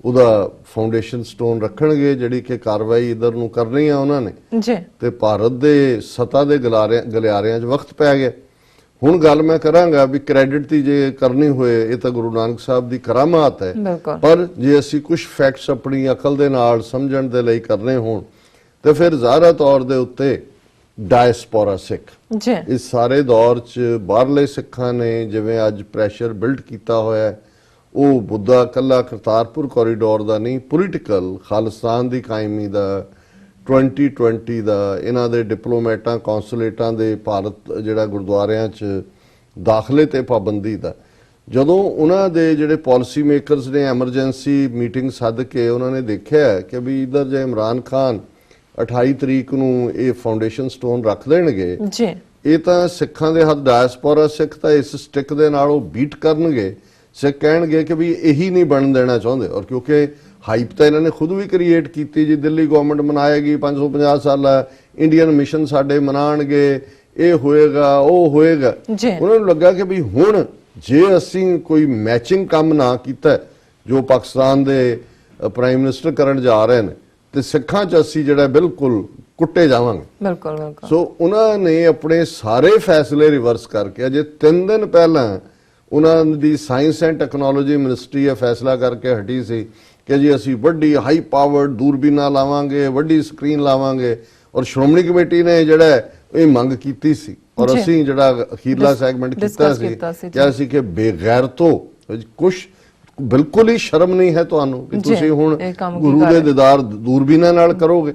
ਉਹਦਾ ਫਾਊਂਡੇਸ਼ਨ ਸਟੋਨ ਰੱਖਣਗੇ, ਜਿਹੜੀ ਕਿ ਕਾਰਵਾਈ ਇਧਰ ਨੂੰ ਕਰਨੀ ਆ ਉਹਨਾਂ ਨੇ ਜੀ, ਤੇ ਭਾਰਤ ਦੇ ਸੱਤਾ ਦੇ ਗਲਿਆਰਿਆਂ 'ਚ ਵਕਤ ਪੈ ਗਿਆ। ਹੁਣ ਗੱਲ ਮੈਂ ਕਰਾਂਗਾ ਵੀ ਕ੍ਰੈਡਿਟ ਦੀ ਜੇ ਕਰਨੀ ਹੋਏ, ਇਹ ਤਾਂ ਗੁਰੂ ਨਾਨਕ ਸਾਹਿਬ ਦੀ ਕਰਾਮਾਤ ਹੈ, ਪਰ ਜੇ ਅਸੀਂ ਕੁਝ ਫੈਕਟਸ ਆਪਣੀ ਅਕਲ ਦੇ ਨਾਲ ਸਮਝਣ ਦੇ ਲਈ ਕਰਨੇ ਹੋਣ ਤੇ ਫਿਰ ਜ਼ਾਹਰਾ ਤੌਰ ਦੇ ਉੱਤੇ ਡਾਇਸਪੋਰਾ ਸਿੱਖ ਇਸ ਸਾਰੇ ਦੌਰ 'ਚ ਬਾਹਰਲੇ ਸਿੱਖਾਂ ਨੇ ਜਿਵੇਂ ਅੱਜ ਪ੍ਰੈਸ਼ਰ ਬਿਲਡ ਕੀਤਾ ਹੋਇਆ, ਉਹ ਮੁੱਦਾ ਕੱਲਾ ਕਰਤਾਰਪੁਰ ਕੋਰੀਡੋਰ ਦਾ ਨਹੀਂ, ਪੋਲੀਟੀਕਲ ਖਾਲਿਸਤਾਨ ਦੀ ਕਾਇਮੀ ਦਾ, 2020 ਦਾ, ਇਹਨਾਂ ਦੇ ਡਿਪਲੋਮੈਟਾਂ ਕੌਂਸੂਲੇਟਾਂ ਦੇ ਭਾਰਤ ਜਿਹੜਾ ਗੁਰਦੁਆਰਿਆਂ 'ਚ ਦਾਖਲੇ ਤੇ ਪਾਬੰਦੀ ਦਾ, ਜਦੋਂ ਉਹਨਾਂ ਦੇ ਜਿਹੜੇ ਪਾਲਿਸੀ ਮੇਕਰਸ ਨੇ ਐਮਰਜੈਂਸੀ ਮੀਟਿੰਗ ਸੱਦ ਕੇ ਉਹਨਾਂ ਨੇ ਦੇਖਿਆ ਕਿ ਵੀ ਇਧਰ ਜੇ ਇਮਰਾਨ ਖਾਨ 28 ਤਰੀਕ ਨੂੰ ਇਹ ਫਾਊਂਡੇਸ਼ਨ ਸਟੋਨ ਰੱਖ ਦੇਣਗੇ ਜੀ, ਇਹ ਤਾਂ ਸਿੱਖਾਂ ਦੇ ਹੱਥ ਡਾਇਸਪੋਰਾ ਸਿੱਖ ਤਾਂ ਇਸ ਸਟਿਕ ਦੇ ਨਾਲ ਉਹ ਬੀਟ ਕਰਨਗੇ, ਸਿੱਖ ਕਹਿਣਗੇ ਕਿ ਵੀ ਇਹੀ ਨਹੀਂ ਬਣਨ ਦੇਣਾ ਚਾਹੁੰਦੇ। ਔਰ ਕਿਉਂਕਿ ਹਾਈਪ ਤਾਂ ਇਹਨਾਂ ਨੇ ਖੁਦ ਵੀ ਕ੍ਰੀਏਟ ਕੀਤੀ ਜੀ, ਦਿੱਲੀ ਗਵਰਨਮੈਂਟ ਮਨਾਏਗੀ 550 ਸਾਲਾ, ਇੰਡੀਅਨ ਮਿਸ਼ਨ ਸਾਡੇ ਮਨਾਣਗੇ, ਇਹ ਹੋਏਗਾ ਉਹ ਹੋਏਗਾ। ਉਹਨਾਂ ਨੂੰ ਲੱਗਾ ਕਿ ਵੀ ਹੁਣ ਜੇ ਅਸੀਂ ਕੋਈ ਮੈਚਿੰਗ ਕੰਮ ਨਾ ਕੀਤਾ ਜੋ ਪਾਕਿਸਤਾਨ ਦੇ ਪ੍ਰਾਈਮ ਮਿਨਿਸਟਰ ਕਰਨ ਜਾ ਰਹੇ ਨੇ, ਤੇ ਸਿੱਖਾਂ 'ਚ ਅਸੀਂ ਜਿਹੜਾ ਬਿਲਕੁਲ ਕੁੱਟੇ ਜਾਵਾਂਗੇ। ਸੋ ਉਹਨਾਂ ਨੇ ਆਪਣੇ ਸਾਰੇ ਫੈਸਲੇ ਰਿਵਰਸ ਕਰਕੇ ਅਜੇ 3 ਦਿਨ ਪਹਿਲਾਂ ਉਹਨਾਂ ਦੀ ਸਾਇੰਸ ਐਂਡ ਟੈਕਨੋਲੋਜੀ ਮਿਨਿਸਟਰੀ ਇਹ ਫੈਸਲਾ ਕਰਕੇ ਹਟੀ ਸੀ ਕਿ ਜੀ ਅਸੀਂ ਵੱਡੀ ਹਾਈ ਪਾਵਰਡ ਦੂਰਬੀਨਾਂ ਲਾਵਾਂਗੇ, ਵੱਡੀ ਸਕਰੀਨ ਲਾਵਾਂਗੇ, ਔਰ ਸ਼੍ਰੋਮਣੀ ਕਮੇਟੀ ਨੇ ਜਿਹੜਾ ਇਹ ਮੰਗ ਕੀਤੀ ਸੀ ਔਰ ਅਸੀਂ ਜਿਹੜਾ ਅਖੀਰਲਾ ਸੈਗਮੈਂਟ ਕੀਤਾ ਸੀ ਕਿਹਾ ਸੀ ਕਿ ਬੇਗੈਰਤੋ ਕੁਛ ਬਿਲਕੁਲ ਹੀ ਸ਼ਰਮ ਨਹੀਂ ਹੈ ਤੁਹਾਨੂੰ ਕਿ ਤੁਸੀਂ ਹੁਣ ਗੁਰੂ ਦੇ ਦੀਦਾਰ ਦੂਰਬੀਨਾਂ ਨਾਲ ਕਰੋਗੇ,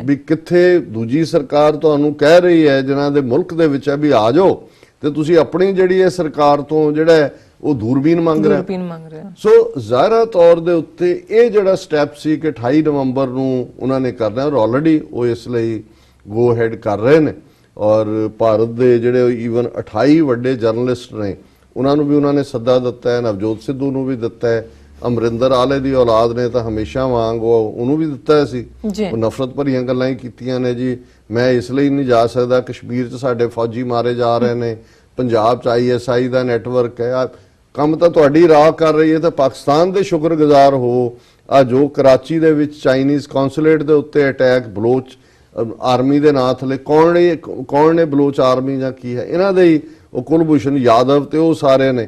ਵੀ ਕਿੱਥੇ ਦੂਜੀ ਸਰਕਾਰ ਤੁਹਾਨੂੰ ਕਹਿ ਰਹੀ ਹੈ ਜਿਨ੍ਹਾਂ ਦੇ ਮੁਲਕ ਦੇ ਵਿੱਚ ਹੈ ਵੀ ਆ ਜਾਓ, ਤੇ ਤੁਸੀਂ ਆਪਣੀ ਜਿਹੜੀ ਹੈ ਸਰਕਾਰ ਤੋਂ ਜਿਹੜਾ ਉਹ ਦੂਰਬੀਨ ਮੰਗ ਰਿਹਾ। ਸੋ ਜ਼ਾਹਿਰਾ ਤੌਰ ਦੇ ਉੱਤੇ ਇਹ ਜਿਹੜਾ ਸਟੈਪ ਸੀ ਕਿ 28 ਨਵੰਬਰ ਨੂੰ ਉਹਨਾਂ ਨੇ ਕਰਨਾ, ਔਰ ਆਲਰੇਡੀ ਉਹ ਇਸ ਲਈ ਗੋ ਹੈਡ ਕਰ ਰਹੇ ਨੇ। ਔਰ ਭਾਰਤ ਦੇ ਜਿਹੜੇ ਈਵਨ 28 ਵੱਡੇ ਜਰਨਲਿਸਟ ਨੇ ਉਹਨਾਂ ਨੂੰ ਵੀ ਉਹਨਾਂ ਨੇ ਸੱਦਾ ਦਿੱਤਾ ਹੈ, ਨਵਜੋਤ ਸਿੱਧੂ ਨੂੰ ਵੀ ਦਿੱਤਾ ਹੈ, ਅਮਰਿੰਦਰ ਆਲੇ ਦੀ ਔਲਾਦ ਨੇ ਤਾਂ ਹਮੇਸ਼ਾ ਵਾਂਗ ਉਹਨੂੰ ਵੀ ਦਿੱਤਾ ਸੀ। ਉਹ ਨਫ਼ਰਤ ਭਰੀਆਂ ਗੱਲਾਂ ਹੀ ਕੀਤੀਆਂ ਨੇ ਜੀ, ਮੈਂ ਇਸ ਲਈ ਨਹੀਂ ਜਾ ਸਕਦਾ, ਕਸ਼ਮੀਰ 'ਚ ਸਾਡੇ ਫੌਜੀ ਮਾਰੇ ਜਾ ਰਹੇ ਨੇ, ਪੰਜਾਬ 'ਚ ISI ਦਾ ਨੈਟਵਰਕ ਹੈ, ਕੰਮ ਤਾਂ ਤੁਹਾਡੀ ਰਾਹ ਕਰ ਰਹੀ ਹੈ, ਤਾਂ ਪਾਕਿਸਤਾਨ ਦੇ ਸ਼ੁਕਰਗੁਜ਼ਾਰ ਹੋ। ਆ ਜੋ ਕਰਾਚੀ ਦੇ ਵਿੱਚ ਚਾਈਨੀਜ਼ ਕੌਂਸੂਲੇਟ ਦੇ ਉੱਤੇ ਅਟੈਕ ਬਲੋਚ ਆਰਮੀ ਦੇ ਨਾਂ ਥੱਲੇ, ਕੌਣ ਨੇ ਬਲੋਚ ਆਰਮੀ ਜਾਂ ਕੀ ਹੈ, ਇਹਨਾਂ ਦੇ ਹੀ ਉਹ ਕੁਲਭੂਸ਼ਣ ਯਾਦਵ ਤੇ ਉਹ ਸਾਰੇ ਨੇ।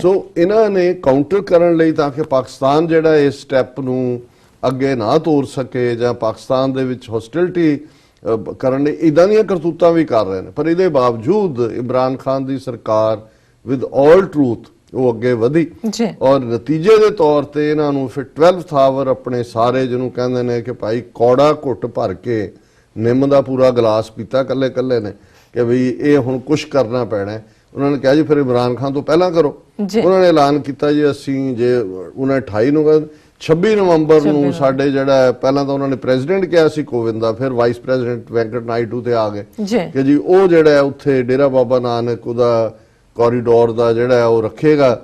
ਸੋ ਇਹਨਾਂ ਨੇ ਕਾਊਂਟਰ ਕਰਨ ਲਈ ਤਾਂ ਕਿ ਪਾਕਿਸਤਾਨ ਜਿਹੜਾ ਇਸ ਸਟੈਪ ਨੂੰ ਅੱਗੇ ਨਾ ਤੋਰ ਸਕੇ ਜਾਂ ਪਾਕਿਸਤਾਨ ਦੇ ਵਿੱਚ ਹੋਸਟਿਲਿਟੀ ਕਰਨ ਲਈ ਇਦਾਂ ਦੀਆਂ ਕਰਤੂਤਾਂ ਵੀ ਕਰ ਰਹੇ ਨੇ। ਪਰ ਇਹਦੇ ਬਾਵਜੂਦ ਇਮਰਾਨ ਖਾਨ ਦੀ ਸਰਕਾਰ ਵਿਦ ਆਲ ਟਰੂਥ ਉਹ ਅੱਗੇ ਵਧੀ ਔਰ ਨਤੀਜੇ ਦੇ ਤੌਰ ਤੇ ਇਹਨਾਂ ਨੂੰ ਫਿਰ 12th ਆਵਰ ਆਪਣੇ ਸਾਰੇ ਜਿਹਨੂੰ ਕਹਿੰਦੇ ਨੇ ਕਿ ਭਾਈ ਕੌੜਾ ਘੁੱਟ ਭਰ ਕੇ ਨਿੰਮ ਦਾ ਪੂਰਾ ਗਲਾਸ ਪੀਤਾ ਕੱਲੇ ਕੱਲੇ ਨੇ ਕਿ ਵੀ ਇਹ ਹੁਣ ਕੁਝ ਕਰਨਾ ਪੈਣਾ। ਉਹਨਾਂ ਨੇ ਕਿਹਾ ਜੀ ਫਿਰ ਇਮਰਾਨ ਖਾਨ ਤੋਂ ਪਹਿਲਾਂ ਕਰੋ। ਉਹਨਾਂ ਨੇ ਐਲਾਨ ਕੀਤਾ ਜੀ ਅਸੀਂ ਜੇ ਉਹਨਾਂ 28 ਨੂੰ 26 ਨਵੰਬਰ ਨੂੰ ਸਾਡੇ ਜਿਹੜਾ ਪਹਿਲਾਂ ਤਾਂ ਉਹਨਾਂ ਨੇ ਪ੍ਰੈਜ਼ੀਡੈਂਟ ਕਿਹਾ ਸੀ ਕੋਵਿੰਦ ਦਾ, ਫਿਰ ਵਾਈਸ ਪ੍ਰੈਜ਼ੀਡੈਂਟ ਵੈਂਕਟ ਨਾਇਡੂ ਤੇ ਆ ਗਏ ਕਿ ਜੀ ਉਹ ਜਿਹੜਾ ਉੱਥੇ ਡੇਰਾ ਬਾਬਾ ਨਾਨਕ ਉਹਦਾ ਕੋਰੀਡੋਰ ਦਾ ਜਿਹੜਾ ਉਹ ਰੱਖੇਗਾ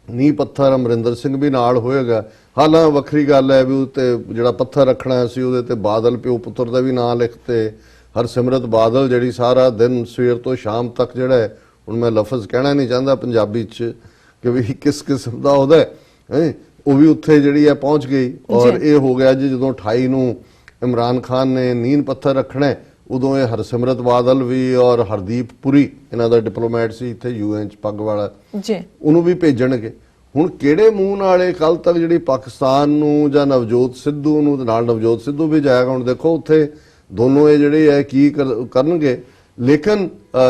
ਨੀਂਹ ਪੱਥਰ, ਅਮਰਿੰਦਰ ਸਿੰਘ ਵੀ ਨਾਲ ਹੋਏਗਾ। ਹਾਲਾਂ ਵੱਖਰੀ ਗੱਲ ਹੈ ਵੀ ਉੱਤੇ ਜਿਹੜਾ ਪੱਥਰ ਰੱਖਣਾ ਸੀ ਉਹਦੇ ਤੇ ਬਾਦਲ ਪਿਓ ਪੁੱਤਰ ਦਾ ਵੀ ਨਾਂ ਲਿਖਤੇ। ਹਰਸਿਮਰਤ ਬਾਦਲ ਜਿਹੜੀ ਸਾਰਾ ਦਿਨ ਸਵੇਰ ਤੋਂ ਸ਼ਾਮ ਤੱਕ ਜਿਹੜਾ ਹੁਣ ਮੈਂ ਲਫ਼ਜ਼ ਕਹਿਣਾ ਨਹੀਂ ਚਾਹੁੰਦਾ ਪੰਜਾਬੀ 'ਚ ਕਿ ਵੀ ਕਿਸ ਕਿਸਮ ਦਾ ਉਹਦਾ ਹੈ, ਉਹ ਵੀ ਉੱਥੇ ਜਿਹੜੀ ਹੈ ਪਹੁੰਚ ਗਈ। ਔਰ ਇਹ ਹੋ ਗਿਆ ਜੀ ਜਦੋਂ 28 ਨੂੰ ਇਮਰਾਨ ਖਾਨ ਨੇ ਨੀਂਹ ਪੱਥਰ ਰੱਖਣਾ, ਉਦੋਂ ਇਹ ਹਰਸਿਮਰਤ ਬਾਦਲ ਵੀ ਔਰ ਹਰਦੀਪ ਪੁਰੀ ਇਹਨਾਂ ਦਾ ਡਿਪਲੋਮੈਟ ਸੀ ਇੱਥੇ UN 'ਚ ਪੱਗ ਵਾਲਾ, ਉਹਨੂੰ ਵੀ ਭੇਜਣਗੇ। ਹੁਣ ਕਿਹੜੇ ਮੂੰਹ ਨਾਲ ਇਹ ਕੱਲ ਤੱਕ ਜਿਹੜੀ ਪਾਕਿਸਤਾਨ ਨੂੰ ਜਾਂ ਨਵਜੋਤ ਸਿੱਧੂ ਨੂੰ, ਨਾਲ ਨਵਜੋਤ ਸਿੱਧੂ ਵੀ ਜਾਏਗਾ, ਹੁਣ ਦੇਖੋ ਉੱਥੇ ਦੋਨੋਂ ਇਹ ਜਿਹੜੇ ਹੈ ਕੀ ਕਰਨਗੇ। ਲੇਕਿਨ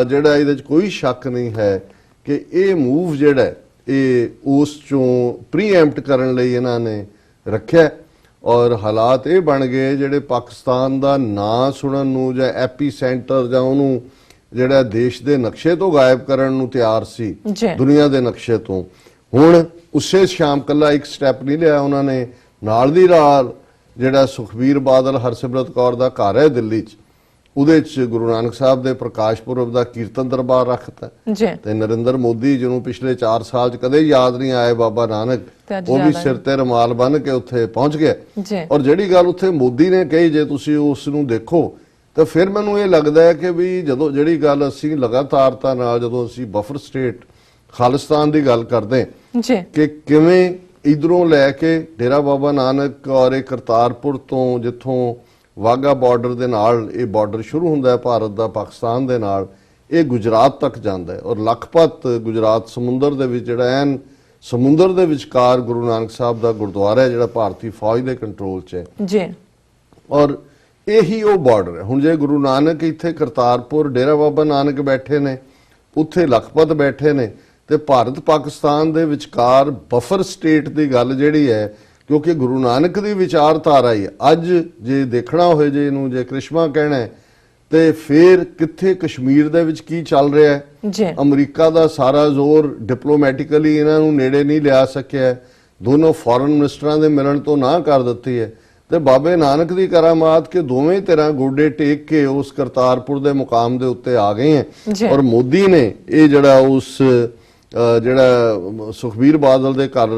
ਜਿਹੜਾ ਇਹਦੇ 'ਚ ਕੋਈ ਸ਼ੱਕ ਨਹੀਂ ਹੈ ਕਿ ਇਹ ਮੂਵ ਜਿਹੜਾ ਇਹ ਉਸ ਚੋਂ ਪ੍ਰੀਐਂਪਟ ਕਰਨ ਲਈ ਇਹਨਾਂ ਨੇ ਰੱਖਿਆ ਔਰ ਹਾਲਾਤ ਇਹ ਬਣ ਗਏ ਜਿਹੜੇ ਪਾਕਿਸਤਾਨ ਦਾ ਨਾਂ ਸੁਣਨ ਨੂੰ ਜਾਂ ਐਪੀ ਸੈਂਟਰ ਜਾਂ ਉਹਨੂੰ ਜਿਹੜਾ ਦੇਸ਼ ਦੇ ਨਕਸ਼ੇ ਤੋਂ ਗਾਇਬ ਕਰਨ ਨੂੰ ਤਿਆਰ ਸੀ, ਦੁਨੀਆ ਦੇ ਨਕਸ਼ੇ ਤੋਂ। ਹੁਣ ਉਸੇ ਸ਼ਾਮ ਕੱਲਾ ਇੱਕ ਸਟੈਪ ਨਹੀਂ ਲਿਆ ਉਹਨਾਂ ਨੇ, ਨਾਲ ਦੀ ਨਾਲ ਜਿਹੜਾ ਸੁਖਬੀਰ ਬਾਦਲ ਹਰਸਿਮਰਤ ਕੌਰ ਦਾ ਘਰ ਹੈ ਦਿੱਲੀ 'ਚ, ਉਹਦੇ 'ਚ ਗੁਰੂ ਨਾਨਕ ਸਾਹਿਬ ਦੇ ਪ੍ਰਕਾਸ਼ ਪੁਰਬ ਦਾ ਕੀਰਤਨ ਦਰਬਾਰ ਰੱਖਤਾ ਤੇ ਨਰਿੰਦਰ ਮੋਦੀ ਜਿਹਨੂੰ ਪਿਛਲੇ 4 ਸਾਲ 'ਚ ਕਦੇ ਯਾਦ ਨਹੀਂ ਆਏ ਬਾਬਾ ਨਾਨਕ, ਉਹ ਵੀ ਸਿਰ ਤੇ ਰੁਮਾਲ ਬੰਨ੍ਹ ਕੇ ਉੱਥੇ ਪਹੁੰਚ ਗਿਆ। ਔਰ ਜਿਹੜੀ ਗੱਲ ਉੱਥੇ ਮੋਦੀ ਨੇ ਕਹੀ ਜੇ ਤੁਸੀਂ ਉਸ ਨੂੰ ਦੇਖੋ ਤਾਂ ਫਿਰ ਮੈਨੂੰ ਇਹ ਲੱਗਦਾ ਹੈ ਕਿ ਵੀ ਜਦੋਂ ਜਿਹੜੀ ਗੱਲ ਅਸੀਂ ਲਗਾਤਾਰਤਾ ਨਾਲ ਜਦੋਂ ਅਸੀਂ ਬਫਰ ਸਟੇਟ ਖਾਲਿਸਤਾਨ ਦੀ ਗੱਲ ਕਰਦੇ ਕਿ ਕਿਵੇਂ ਇਧਰੋਂ ਲੈ ਕੇ ਡੇਰਾ ਬਾਬਾ ਨਾਨਕ ਔਰ ਇਹ ਕਰਤਾਰਪੁਰ ਤੋਂ ਜਿੱਥੋਂ ਵਾਘਾ ਬਾਰਡਰ ਦੇ ਨਾਲ ਇਹ ਬਾਰਡਰ ਸ਼ੁਰੂ ਹੁੰਦਾ ਹੈ ਭਾਰਤ ਦਾ ਪਾਕਿਸਤਾਨ ਦੇ ਨਾਲ, ਇਹ ਗੁਜਰਾਤ ਤੱਕ ਜਾਂਦਾ ਹੈ ਔਰ ਲਖਪਤ ਗੁਜਰਾਤ ਸਮੁੰਦਰ ਦੇ ਵਿੱਚ ਜਿਹੜਾ ਐਨ ਸਮੁੰਦਰ ਦੇ ਵਿਚਕਾਰ ਗੁਰੂ ਨਾਨਕ ਸਾਹਿਬ ਦਾ ਗੁਰਦੁਆਰਾ ਹੈ ਜਿਹੜਾ ਭਾਰਤੀ ਫੌਜ ਦੇ ਕੰਟਰੋਲ 'ਚ ਹੈ ਔਰ ਇਹੀ ਉਹ ਬਾਰਡਰ ਹੈ। ਹੁਣ ਜੇ ਗੁਰੂ ਨਾਨਕ ਇੱਥੇ ਕਰਤਾਰਪੁਰ ਡੇਰਾ ਬਾਬਾ ਨਾਨਕ ਬੈਠੇ ਨੇ, ਉੱਥੇ ਲਖਪਤ ਬੈਠੇ ਨੇ ਤੇ ਭਾਰਤ ਪਾਕਿਸਤਾਨ ਦੇ ਵਿਚਕਾਰ ਬਫਰ ਸਟੇਟ ਦੀ ਗੱਲ ਜਿਹੜੀ ਹੈ, ਕਿਉਂਕਿ ਗੁਰੂ ਨਾਨਕ ਦੀ ਵਿਚਾਰਧਾਰਾ ਹੀ ਅੱਜ ਜੇ ਦੇਖਣਾ ਹੋਏ ਜੇ ਇਹਨੂੰ ਜੇ ਕ੍ਰਿਸ਼ਮਾ ਕਹਿਣਾ ਤੇ ਫਿਰ ਕਿੱਥੇ ਕਸ਼ਮੀਰ ਦੇ ਵਿੱਚ ਕੀ ਚੱਲ ਰਿਹਾ ਹੈ। ਅਮਰੀਕਾ ਦਾ ਸਾਰਾ ਜ਼ੋਰ ਡਿਪਲੋਮੈਟਿਕਲੀ ਇਹਨਾਂ ਨੂੰ ਨੇੜੇ ਨਹੀਂ ਲਿਆ ਸਕਿਆ, ਦੋਨੋਂ ਫੋਰਨ ਮਿਨਿਸਟਰਾਂ ਦੇ ਮਿਲਣ ਤੋਂ ਨਾ ਕਰ ਦਿੱਤੀ ਹੈ ਤੇ ਬਾਬੇ ਨਾਨਕ ਦੀ ਕਰਾਮਾਤ ਕਿ ਦੋਵੇਂ ਤਰ੍ਹਾਂ ਗੋਡੇ ਟੇਕ ਕੇ ਉਸ ਕਰਤਾਰਪੁਰ ਦੇ ਮੁਕਾਮ ਦੇ ਉੱਤੇ ਆ ਗਏ ਹੈ। ਔਰ ਮੋਦੀ ਨੇ ਇਹ ਜਿਹੜਾ ਉਸ ਜਿਹੜਾ ਸੁਖਬੀਰ ਬਾਦਲ ਦੇ ਘਰ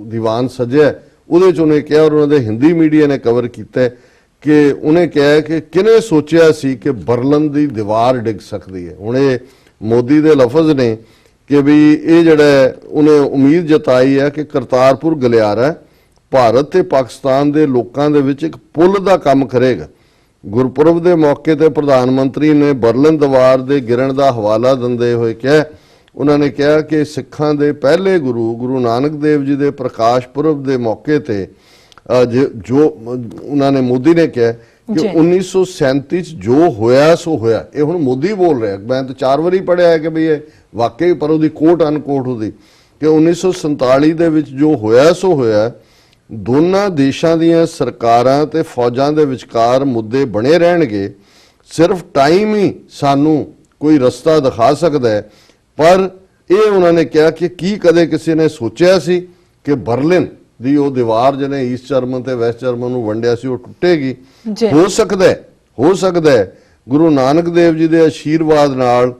ਦੀਵਾਨ ਸਜਿਆ ਉਹਦੇ 'ਚ ਉਹਨੇ ਕਿਹਾ ਔਰ ਉਹਨਾਂ ਦੇ ਹਿੰਦੀ ਮੀਡੀਆ ਨੇ ਕਵਰ ਕੀਤਾ ਕਿ ਉਹਨੇ ਕਿਹਾ ਕਿ ਕਿਹਨੇ ਸੋਚਿਆ ਸੀ ਕਿ ਬਰਲਿਨ ਦੀ ਦੀਵਾਰ ਡਿੱਗ ਸਕਦੀ ਹੈ। ਹੁਣ ਇਹ ਮੋਦੀ ਦੇ ਲਫ਼ਜ਼ ਨੇ ਕਿ ਵੀ ਇਹ ਜਿਹੜਾ ਉਹਨੇ ਉਮੀਦ ਜਤਾਈ ਹੈ ਕਿ ਕਰਤਾਰਪੁਰ ਗਲਿਆਰਾ ਭਾਰਤ ਤੇ ਪਾਕਿਸਤਾਨ ਦੇ ਲੋਕਾਂ ਦੇ ਵਿੱਚ ਇੱਕ ਪੁਲ ਦਾ ਕੰਮ ਕਰੇਗਾ। ਗੁਰਪੁਰਬ ਦੇ ਮੌਕੇ ਤੇ ਪ੍ਰਧਾਨ ਮੰਤਰੀ ਨੇ ਬਰਲਿਨ ਦੀਵਾਰ ਦੇ ਗਿਰਨ ਦਾ ਹਵਾਲਾ ਦਿੰਦੇ ਹੋਏ ਕਿਹਾ, ਉਹਨਾਂ ਨੇ ਕਿਹਾ ਕਿ ਸਿੱਖਾਂ ਦੇ ਪਹਿਲੇ ਗੁਰੂ ਨਾਨਕ ਦੇਵ ਜੀ ਦੇ ਪ੍ਰਕਾਸ਼ ਪੁਰਬ ਦੇ ਮੌਕੇ ਤੇ ਜੋ ਉਹਨਾਂ ਨੇ ਮੋਦੀ ਨੇ ਕਿਹਾ ਕਿ 1937 ਚ ਜੋ ਹੋਇਆ ਸੋ ਹੋਇਆ। ਇਹ ਹੁਣ ਮੋਦੀ ਬੋਲ ਰਿਹਾ, ਮੈਂ ਤਾਂ 4 ਵਾਰੀ ਪੜ੍ਹਿਆ ਹੈ ਕਿ ਵੀ ਇਹ ਵਾਕਈ, ਪਰ ਉਹਦੀ ਕੋਟ ਅਨਕੋਟ ਉਹਦੀ ਕਿ 1947 ਦੇ ਵਿੱਚ ਜੋ ਹੋਇਆ ਸੋ ਹੋਇਆ। ਦੋਨਾਂ ਦੇਸ਼ਾਂ ਦੀਆਂ ਸਰਕਾਰਾਂ ਤੇ ਫੌਜਾਂ ਦੇ ਵਿਚਕਾਰ ਮੁੱਦੇ ਬਣੇ ਰਹਿਣਗੇ, ਸਿਰਫ ਟਾਈਮ ਹੀ ਸਾਨੂੰ ਕੋਈ ਰਸਤਾ ਦਿਖਾ ਸਕਦਾ ਹੈ, ਪਰ ਇਹ ਉਹਨਾਂ ਨੇ ਕਿਹਾ ਕਿ ਕੀ ਕਦੇ ਕਿਸੇ ਨੇ ਸੋਚਿਆ ਸੀ ਕਿ ਬਰਲਿਨ ਦੀ ਉਹ ਦੀਵਾਰ ਜਿਹਨੇ ਈਸਟ ਜਰਮਨ ਤੇ ਵੈਸਟ ਜਰਮਨ ਨੂੰ ਵੰਡਿਆ ਸੀ ਉਹ ਟੁੱਟੇਗੀ। ਹੋ ਸਕਦਾ ਹੈ ਗੁਰੂ ਨਾਨਕ ਦੇਵ ਜੀ ਦੇ ਆਸ਼ੀਰਵਾਦ ਨਾਲ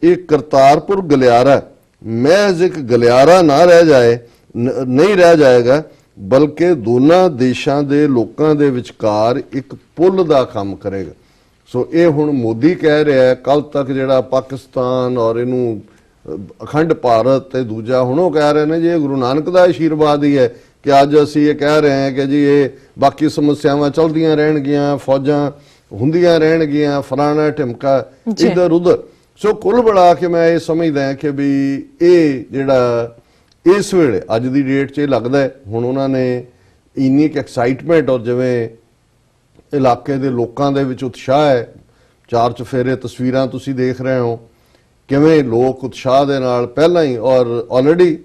ਇਹ ਕਰਤਾਰਪੁਰ ਗਲਿਆਰਾ ਮਹਿਜ਼ ਇੱਕ ਗਲਿਆਰਾ ਨਾ ਰਹਿ ਜਾਏ, ਨਹੀਂ ਰਹਿ ਜਾਏਗਾ, ਬਲਕਿ ਦੋਨਾਂ ਦੇਸ਼ਾਂ ਦੇ ਲੋਕਾਂ ਦੇ ਵਿਚਕਾਰ ਇੱਕ ਪੁੱਲ ਦਾ ਕੰਮ ਕਰੇਗਾ। ਸੋ ਇਹ ਹੁਣ ਮੋਦੀ ਕਹਿ ਰਿਹਾ ਹੈ, ਕੱਲ ਤੱਕ ਜਿਹੜਾ ਪਾਕਿਸਤਾਨ ਔਰ ਇਹਨੂੰ ਅਖੰਡ ਭਾਰਤ ਤੇ ਦੂਜਾ ਹੁਣ ਉਹ ਕਹਿ ਰਹੇ ਨੇ ਜੀ ਇਹ ਗੁਰੂ ਨਾਨਕ ਦਾ ਆਸ਼ੀਰਵਾਦ ਹੀ ਹੈ ਕਿ ਅੱਜ ਅਸੀਂ ਇਹ ਕਹਿ ਰਹੇ ਹਾਂ ਕਿ ਜੀ ਇਹ ਬਾਕੀ ਸਮੱਸਿਆਵਾਂ ਚੱਲਦੀਆਂ ਰਹਿਣਗੀਆਂ, ਫੌਜਾਂ ਹੁੰਦੀਆਂ ਰਹਿਣਗੀਆਂ, ਫਲਾਣਾ ਢਿਮਕਾ ਇੱਧਰ ਉੱਧਰ। ਸੋ ਕੁੱਲ ਬਣਾ ਕੇ ਮੈਂ ਇਹ ਸਮਝਦਾ ਹਾਂ ਕਿ ਵੀ ਇਹ ਜਿਹੜਾ ਇਸ ਵੇਲੇ ਅੱਜ ਦੀ ਡੇਟ 'ਚ ਇਹ ਲੱਗਦਾ ਹੈ ਹੁਣ ਉਹਨਾਂ ਨੇ ਇੰਨੀ ਇੱਕ ਐਕਸਾਈਟਮੈਂਟ ਔਰ ਜਿਵੇਂ ਇਲਾਕੇ ਦੇ ਲੋਕਾਂ ਦੇ ਵਿੱਚ ਉਤਸ਼ਾਹ ਹੈ, ਚਾਰ ਚੁਫੇਰੇ ਤਸਵੀਰਾਂ ਤੁਸੀਂ ਦੇਖ ਰਹੇ ਹੋ ਕਿਵੇਂ ਲੋਕ ਉਤਸ਼ਾਹ ਦੇ ਨਾਲ ਪਹਿਲਾਂ ਹੀ ਔਰ ਆਲਰੇਡੀ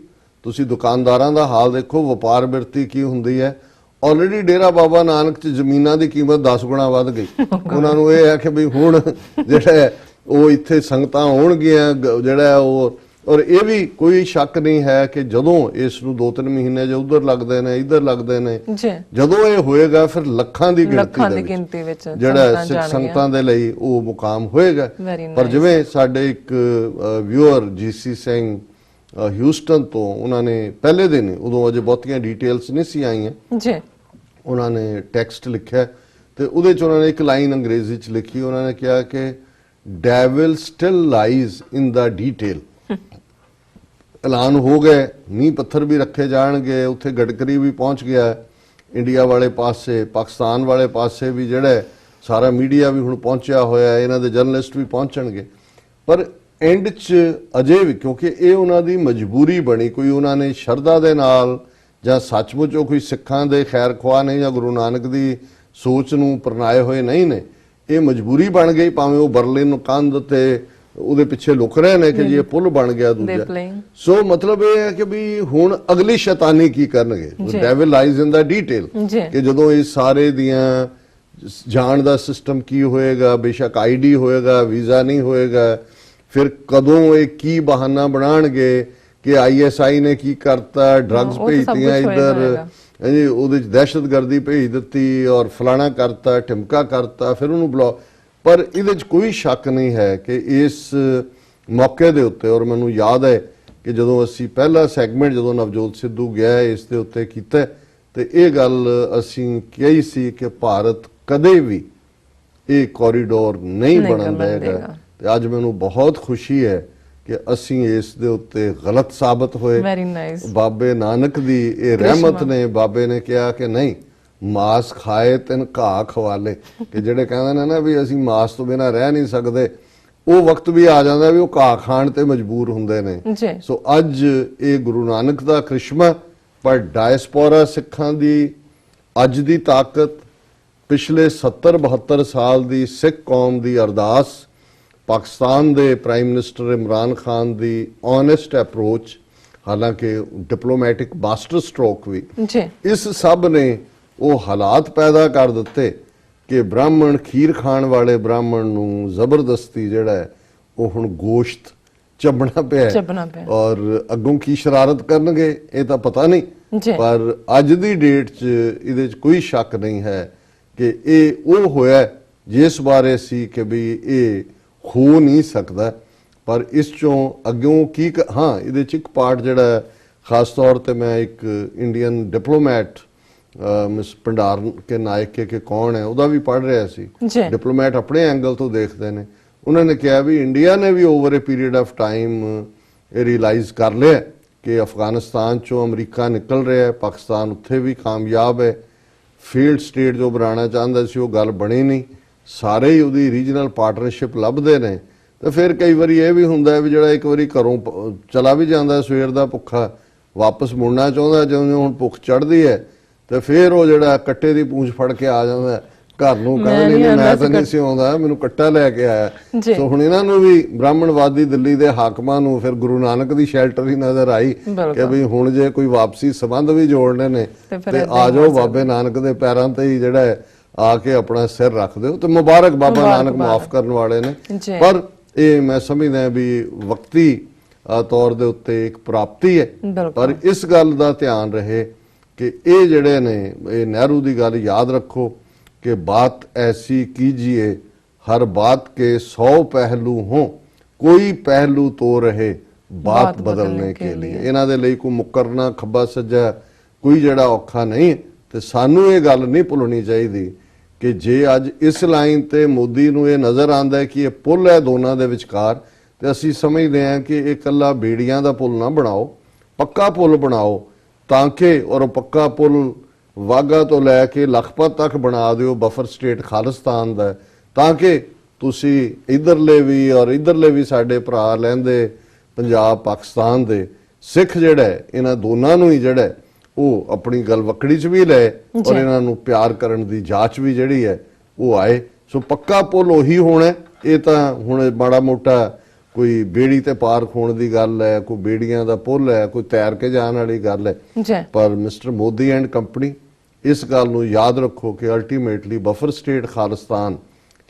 ਤੁਸੀਂ ਦੁਕਾਨਦਾਰਾਂ ਦਾ ਹਾਲ ਦੇਖੋ, ਵਪਾਰ ਬਿਰਤੀ ਕੀ ਹੁੰਦੀ ਹੈ। ਆਲਰੇਡੀ ਡੇਰਾ ਬਾਬਾ ਨਾਨਕ 'ਚ ਜ਼ਮੀਨਾਂ ਦੀ ਕੀਮਤ 10 ਗੁਣਾ ਵੱਧ ਗਈ। ਉਹਨਾਂ ਨੂੰ ਇਹ ਹੈ ਕਿ ਵੀ ਹੁਣ ਜਿਹੜਾ ਉਹ ਇੱਥੇ ਸੰਗਤਾਂ ਹੋਣਗੀਆਂ ਜਿਹੜਾ ਉਹ, ਔਰ ਇਹ ਵੀ ਕੋਈ ਸ਼ੱਕ ਨਹੀਂ ਹੈ ਕਿ ਜਦੋਂ ਇਸ ਨੂੰ 2-3 ਮਹੀਨੇ ਜੇ ਉਧਰ ਲੱਗਦੇ ਨੇ ਇੱਧਰ ਲੱਗਦੇ ਨੇ, ਜਦੋਂ ਇਹ ਹੋਏਗਾ ਫਿਰ ਲੱਖਾਂ ਦੀ ਗਿਣਤੀ ਵਿੱਚ ਜਿਹੜਾ ਸਿੱਖ ਸੰਗਤਾਂ ਦੇ ਲਈ ਉਹ ਮੁਕਾਮ ਹੋਏਗਾ। ਪਰ ਜਿਵੇਂ ਸਾਡੇ ਇੱਕ ਵਿਊਅਰ ਜੀਸੀ ਸਿੰਘ ਹਿਊਸਟਨ ਤੋਂ, ਉਹਨਾਂ ਨੇ ਪਹਿਲੇ ਦਿਨ, ਉਦੋਂ ਅਜੇ ਬਹੁਤੀਆਂ ਡਿਟੇਲਸ ਨਹੀਂ ਸੀ ਆਈਆਂ, ਉਹਨਾਂ ਨੇ ਟੈਕਸਟ ਲਿਖਿਆ ਤੇ ਉਹਦੇ 'ਚ ਉਹਨਾਂ ਨੇ ਇੱਕ ਲਾਈਨ ਅੰਗਰੇਜ਼ੀ 'ਚ ਲਿਖੀ। ਉਹਨਾਂ ਨੇ ਕਿਹਾ ਕਿ ਡੈਵਲ ਸਟਿਲ ਲਾਈਜ਼ ਇਨ ਦਾ ਡੀਟੇਲ। ਐਲਾਨ ਹੋ ਗਏ, ਨੀਂਹ ਪੱਥਰ ਵੀ ਰੱਖੇ ਜਾਣਗੇ, ਉੱਥੇ ਗਡਕਰੀ ਵੀ ਪਹੁੰਚ ਗਿਆ ਇੰਡੀਆ ਵਾਲੇ ਪਾਸੇ, ਪਾਕਿਸਤਾਨ ਵਾਲੇ ਪਾਸੇ ਵੀ ਜਿਹੜਾ ਸਾਰਾ ਮੀਡੀਆ ਵੀ ਹੁਣ ਪਹੁੰਚਿਆ ਹੋਇਆ, ਇਹਨਾਂ ਦੇ ਜਰਨਲਿਸਟ ਵੀ ਪਹੁੰਚਣਗੇ। ਪਰ ਐਂਡ 'ਚ ਅਜੇ ਵੀ ਕਿਉਂਕਿ ਇਹ ਉਹਨਾਂ ਦੀ ਮਜਬੂਰੀ ਬਣੀ, ਕੋਈ ਉਹਨਾਂ ਨੇ ਸ਼ਰਧਾ ਦੇ ਨਾਲ ਜਾਂ ਸੱਚਮੁੱਚ ਉਹ ਕੋਈ ਸਿੱਖਾਂ ਦੇ ਖੈਰ ਖੁਆਹ ਨਹੀਂ ਜਾਂ ਗੁਰੂ ਨਾਨਕ ਦੀ ਸੋਚ ਨੂੰ ਪਰਨਾਏ ਹੋਏ ਨਹੀਂ ਨੇ, ਇਹ ਮਜਬੂਰੀ ਬਣ ਗਈ। ਭਾਵੇਂ ਉਹ ਬਰਲਿਨ ਕੰਧ ਤੇ ਉਹਦੇ ਪਿੱਛੇ ਲੁਕ ਰਹੇ ਨੇ ਕਿ ਜੀ ਇਹ ਪੁੱਲ ਬਣ ਗਿਆ ਦੂਜਾ। ਸੋ ਮਤਲਬ ਇਹ ਹੈ ਕਿ ਵੀ ਹੁਣ ਅਗਲੀ ਸ਼ੈਤਾਨੀ ਕੀ ਕਰਨਗੇ, ਡੈਵਲ ਲਾਈਜ਼ ਇਨ ਦਾ ਡੀਟੇਲ, ਕਿ ਜਦੋਂ ਇਹ ਸਾਰੇ ਦੀਆਂ ਜਾਣ ਦਾ ਸਿਸਟਮ ਕੀ ਹੋਏਗਾ, ਬੇਸ਼ੱਕ ਆਈਡੀ ਹੋਏਗਾ, ਵੀਜ਼ਾ ਨਹੀਂ ਹੋਏਗਾ, ਫਿਰ ਕਦੋਂ ਇਹ ਕੀ ਬਹਾਨਾ ਬਣਾਉਣਗੇ ਕਿ ਆਈਐਸਆਈ ਨੇ ਕੀ ਕਰਤਾ, ਡਰੱਗਸ ਭੇਜਤੀਆਂ ਇੱਧਰ, ਉਹਦੇ 'ਚ ਦਹਿਸ਼ਤਗਰਦੀ ਭੇਜ ਦਿੱਤੀ ਔਰ ਫਲਾਣਾ ਕਰਤਾ, ਢਿਮਕਾ ਕਰਤਾ, ਫਿਰ ਉਹਨੂੰ ਬਲੌਕ। ਪਰ ਇਹਦੇ 'ਚ ਕੋਈ ਸ਼ੱਕ ਨਹੀਂ ਹੈ ਕਿ ਇਸ ਮੌਕੇ ਦੇ ਉੱਤੇ, ਔਰ ਮੈਨੂੰ ਯਾਦ ਹੈ ਕਿ ਜਦੋਂ ਅਸੀਂ ਪਹਿਲਾ ਸੈਗਮੈਂਟ ਜਦੋਂ ਨਵਜੋਤ ਸਿੱਧੂ ਗਿਆ ਇਸ ਦੇ ਉੱਤੇ ਕੀਤਾ ਤੇ ਇਹ ਗੱਲ ਅਸੀਂ ਕਹੀ ਸੀ ਕਿ ਭਾਰਤ ਕਦੇ ਵੀ ਇਹ ਕੋਰੀਡੋਰ ਨਹੀਂ ਬਣਨ ਦੇਗਾ। ਤੇ ਅੱਜ ਮੈਨੂੰ ਬਹੁਤ ਖੁਸ਼ੀ ਹੈ ਕਿ ਅਸੀਂ ਇਸ ਦੇ ਉੱਤੇ ਗਲਤ ਸਾਬਤ ਹੋਏ। ਬਾਬੇ ਨਾਨਕ ਦੀ ਇਹ ਰਹਿਮਤ ਨੇ, ਬਾਬੇ ਨੇ ਕਿਹਾ ਕਿ ਨਹੀਂ, ਮਾਸ ਖਾਏ ਤਿਨ ਘਾਹ ਖਵਾਲੇ, ਕਿ ਜਿਹੜੇ ਕਹਿੰਦੇ ਨੇ ਨਾ ਵੀ ਅਸੀਂ ਮਾਸ ਤੋਂ ਬਿਨਾਂ ਰਹਿ ਨਹੀਂ ਸਕਦੇ, ਉਹ ਵਕਤ ਵੀ ਆ ਜਾਂਦਾ ਵੀ ਉਹ ਘਾਹ ਖਾਣ ਤੇ ਮਜਬੂਰ ਹੁੰਦੇ ਨੇ। ਸੋ ਅੱਜ ਇਹ ਗੁਰੂ ਨਾਨਕ ਦਾ ਕ੍ਰਿਸ਼ਮਾ, ਪਰ ਡਾਇਸਪੋਰਾ ਸਿੱਖਾਂ ਦੀ ਅੱਜ ਦੀ ਤਾਕਤ, ਪਿਛਲੇ 70-72 ਸਾਲ ਦੀ ਸਿੱਖ ਕੌਮ ਦੀ ਅਰਦਾਸ, ਪਾਕਿਸਤਾਨ ਦੇ ਪ੍ਰਾਈਮ ਮਿਨਿਸਟਰ ਇਮਰਾਨ ਖਾਨ ਦੀ ਓਨੈਸਟ ਅਪਰੋਚ, ਹਾਲਾਂਕਿ ਡਿਪਲੋਮੈਟਿਕ ਮਾਸਟਰ ਸਟ੍ਰੋਕ ਵੀ, ਇਸ ਸਭ ਨੇ ਉਹ ਹਾਲਾਤ ਪੈਦਾ ਕਰ ਦਿੱਤੇ ਕਿ ਬ੍ਰਾਹਮਣ, ਖੀਰ ਖਾਣ ਵਾਲੇ ਬ੍ਰਾਹਮਣ ਨੂੰ ਜ਼ਬਰਦਸਤੀ ਜਿਹੜਾ ਹੈ ਉਹ ਹੁਣ ਗੋਸ਼ਤ ਚੱਬਣਾ ਪਿਆ, ਔਰ ਅੱਗੋਂ ਕੀ ਸ਼ਰਾਰਤ ਕਰਨਗੇ ਇਹ ਤਾਂ ਪਤਾ ਨਹੀਂ। ਪਰ ਅੱਜ ਦੀ ਡੇਟ 'ਚ ਇਹਦੇ 'ਚ ਕੋਈ ਸ਼ੱਕ ਨਹੀਂ ਹੈ ਕਿ ਇਹ ਉਹ ਹੋਇਆ ਜਿਸ ਬਾਰੇ ਸੀ ਕਿ ਵੀ ਇਹ ਹੋ ਨਹੀਂ ਸਕਦਾ। ਪਰ ਇਸ ਚੋਂ ਅੱਗੋਂ ਕੀ ਹਾਂ, ਇਹਦੇ 'ਚ ਇੱਕ ਪਾਰਟ ਜਿਹੜਾ ਖਾਸ ਤੌਰ ਤੇ ਮੈਂ ਇੱਕ ਇੰਡੀਅਨ ਡਿਪਲੋਮੈਟ ਮਿਸ ਭੰਡਾਰ ਕੇ ਨਾਇਕ ਕੇ ਕੌਣ ਹੈ ਉਹਦਾ ਵੀ ਪੜ੍ਹ ਰਿਹਾ ਸੀ। ਡਿਪਲੋਮੈਟ ਆਪਣੇ ਐਂਗਲ ਤੋਂ ਦੇਖਦੇ ਨੇ। ਉਹਨਾਂ ਨੇ ਕਿਹਾ ਵੀ ਇੰਡੀਆ ਨੇ ਵੀ over a period of time ਇਹ ਰਿਅਲਾਈਜ਼ ਕਰ ਲਿਆ ਕਿ ਅਫਗਾਨਿਸਤਾਨ ਚੋਂ ਅਮਰੀਕਾ ਨਿਕਲ ਰਿਹਾ ਹੈ, ਪਾਕਿਸਤਾਨ ਉੱਥੇ ਵੀ ਕਾਮਯਾਬ ਹੈ। ਫੀਲਡ ਸਟੇਟ ਜੋ ਬਣਾਉਣਾ ਚਾਹੁੰਦਾ ਸੀ ਉਹ ਗੱਲ ਬਣੀ ਨਹੀਂ, ਸਾਰੇ ਹੀ ਉਹਦੀ ਰੀਜਨਲ ਪਾਰਟਨਰਸ਼ਿਪ ਲੱਭਦੇ ਨੇ। ਤੇ ਫਿਰ ਕਈ ਵਾਰੀ ਇਹ ਵੀ ਹੁੰਦਾ ਵੀ ਜਿਹੜਾ ਇੱਕ ਵਾਰੀ ਘਰੋਂ ਚਲਾ ਵੀ ਜਾਂਦਾ ਸਵੇਰ ਦਾ ਭੁੱਖਾ, ਵਾਪਸ ਮੁੜਨਾ ਚਾਹੁੰਦਾ, ਜਦੋਂ ਹੁਣ ਭੁੱਖ ਚੜ੍ਹਦੀ ਹੈ ਤੇ ਫਿਰ ਉਹ ਜਿਹੜਾ ਕੱਟੇ ਦੀ ਪੂੰਛ ਫੜ ਕੇ ਆ ਜਾਂਦਾ ਘਰ ਨੂੰ, ਕਹਿੰਦੇ ਨਹੀਂ ਮੈਂ ਤਾਂ ਨਹੀਂ ਸੀ ਆਉਂਦਾ, ਮੈਨੂੰ ਕੱਟਾ ਲੈ ਕੇ ਆਇਆ। ਸੋ ਹੁਣ ਇਹਨਾਂ ਨੂੰ ਵੀ ਬ੍ਰਾਹਮਣਵਾਦੀ ਦਿੱਲੀ ਦੇ ਹਾਕਮਾਂ ਨੂੰ ਫਿਰ ਗੁਰੂ ਨਾਨਕ ਦੀ ਸ਼ੈਲਟਰ ਹੀ ਨਜ਼ਰ ਆਈ ਕਿ ਵੀ ਹੁਣ ਜੇ ਕੋਈ ਵਾਪਸੀ ਸੰਬੰਧ ਵੀ ਜੋੜਨੇ ਨੇ ਤੇ ਆ ਜਾਓ ਬਾਬੇ ਨਾਨਕ ਦੇ ਪੈਰਾਂ ਤੇ ਹੀ ਜਿਹੜਾ ਆ ਕੇ ਆਪਣਾ ਸਿਰ ਰੱਖ ਦਿਓ। ਤੇ ਮੁਬਾਰਕ, ਬਾਬਾ ਨਾਨਕ ਮਾਫ ਕਰਨ ਵਾਲੇ ਨੇ। ਪਰ ਇਹ ਮੈਂ ਸਮਝਦਾ ਵੀ ਵਕਤੀ ਤੌਰ ਦੇ ਉੱਤੇ ਇੱਕ ਪ੍ਰਾਪਤੀ ਹੈ, ਬਿਲਕੁਲ। ਪਰ ਇਸ ਗੱਲ ਦਾ ਧਿਆਨ ਰਹੇ ਕਿ ਇਹ ਜਿਹੜੇ ਨੇ, ਇਹ ਨਹਿਰੂ ਦੀ ਗੱਲ ਯਾਦ ਰੱਖੋ ਕਿ ਬਾਤ ਐਸੀ ਕੀਜੀਏ हर बात के 100 पहलू हों, कोई पहलू तो रहे बात बदलने के लिए। इन्हां दे लई कोई मुकरना खब्बा सज्जा कोई जिहड़ा औखा नहीं, ते सानू ये गल नहीं भुलनी चाहिदी कि जे अज इस लाइन ते मोदी नूं ये नज़र आंदा है कि ये पुल है दोनां दे विचकार, ते असीं समझदे हां कि ये कल्ला बेड़ियां दा पुल ना बनाओ, पक्का पुल बनाओ, ताकि और पक्का पुल वाघा तो लैके लखपत तक बना दिओ, बफर स्टेट खालिस्तान दा, ਤਾਂ ਕਿ ਤੁਸੀਂ ਇਧਰਲੇ ਵੀ ਔਰ ਇਧਰਲੇ ਵੀ ਸਾਡੇ ਭਰਾ ਲੈਂਦੇ ਪੰਜਾਬ ਪਾਕਿਸਤਾਨ ਦੇ ਸਿੱਖ ਜਿਹੜਾ ਇਹਨਾਂ ਦੋਨਾਂ ਨੂੰ ਹੀ ਜਿਹੜਾ ਉਹ ਆਪਣੀ ਗੱਲ ਵਕੜੀ 'ਚ ਵੀ ਲੈ ਔਰ ਇਹਨਾਂ ਨੂੰ ਪਿਆਰ ਕਰਨ ਦੀ ਜਾਂਚ ਵੀ ਜਿਹੜੀ ਹੈ ਉਹ ਆਏ। ਸੋ ਪੱਕਾ ਪੁੱਲ ਉਹੀ ਹੋਣਾ, ਇਹ ਤਾਂ ਹੁਣ ਮਾੜਾ ਮੋਟਾ ਕੋਈ ਬੇੜੀ ਤੇ ਪਾਰ ਹੋਣ ਦੀ ਗੱਲ ਹੈ, ਕੋਈ ਬੇੜੀਆਂ ਦਾ ਪੁੱਲ ਹੈ, ਕੋਈ ਤੈਰ ਕੇ ਜਾਣ ਵਾਲੀ ਗੱਲ ਹੈ, ਪਰ ਮਿਸਟਰ ਮੋਦੀ ਐਂਡ ਕੰਪਨੀ ਇਸ ਗੱਲ ਨੂੰ ਯਾਦ ਰੱਖੋ ਕਿ ਅਲਟੀਮੇਟਲੀ ਬਫਰ ਸਟੇਟ ਖਾਲਿਸਤਾਨ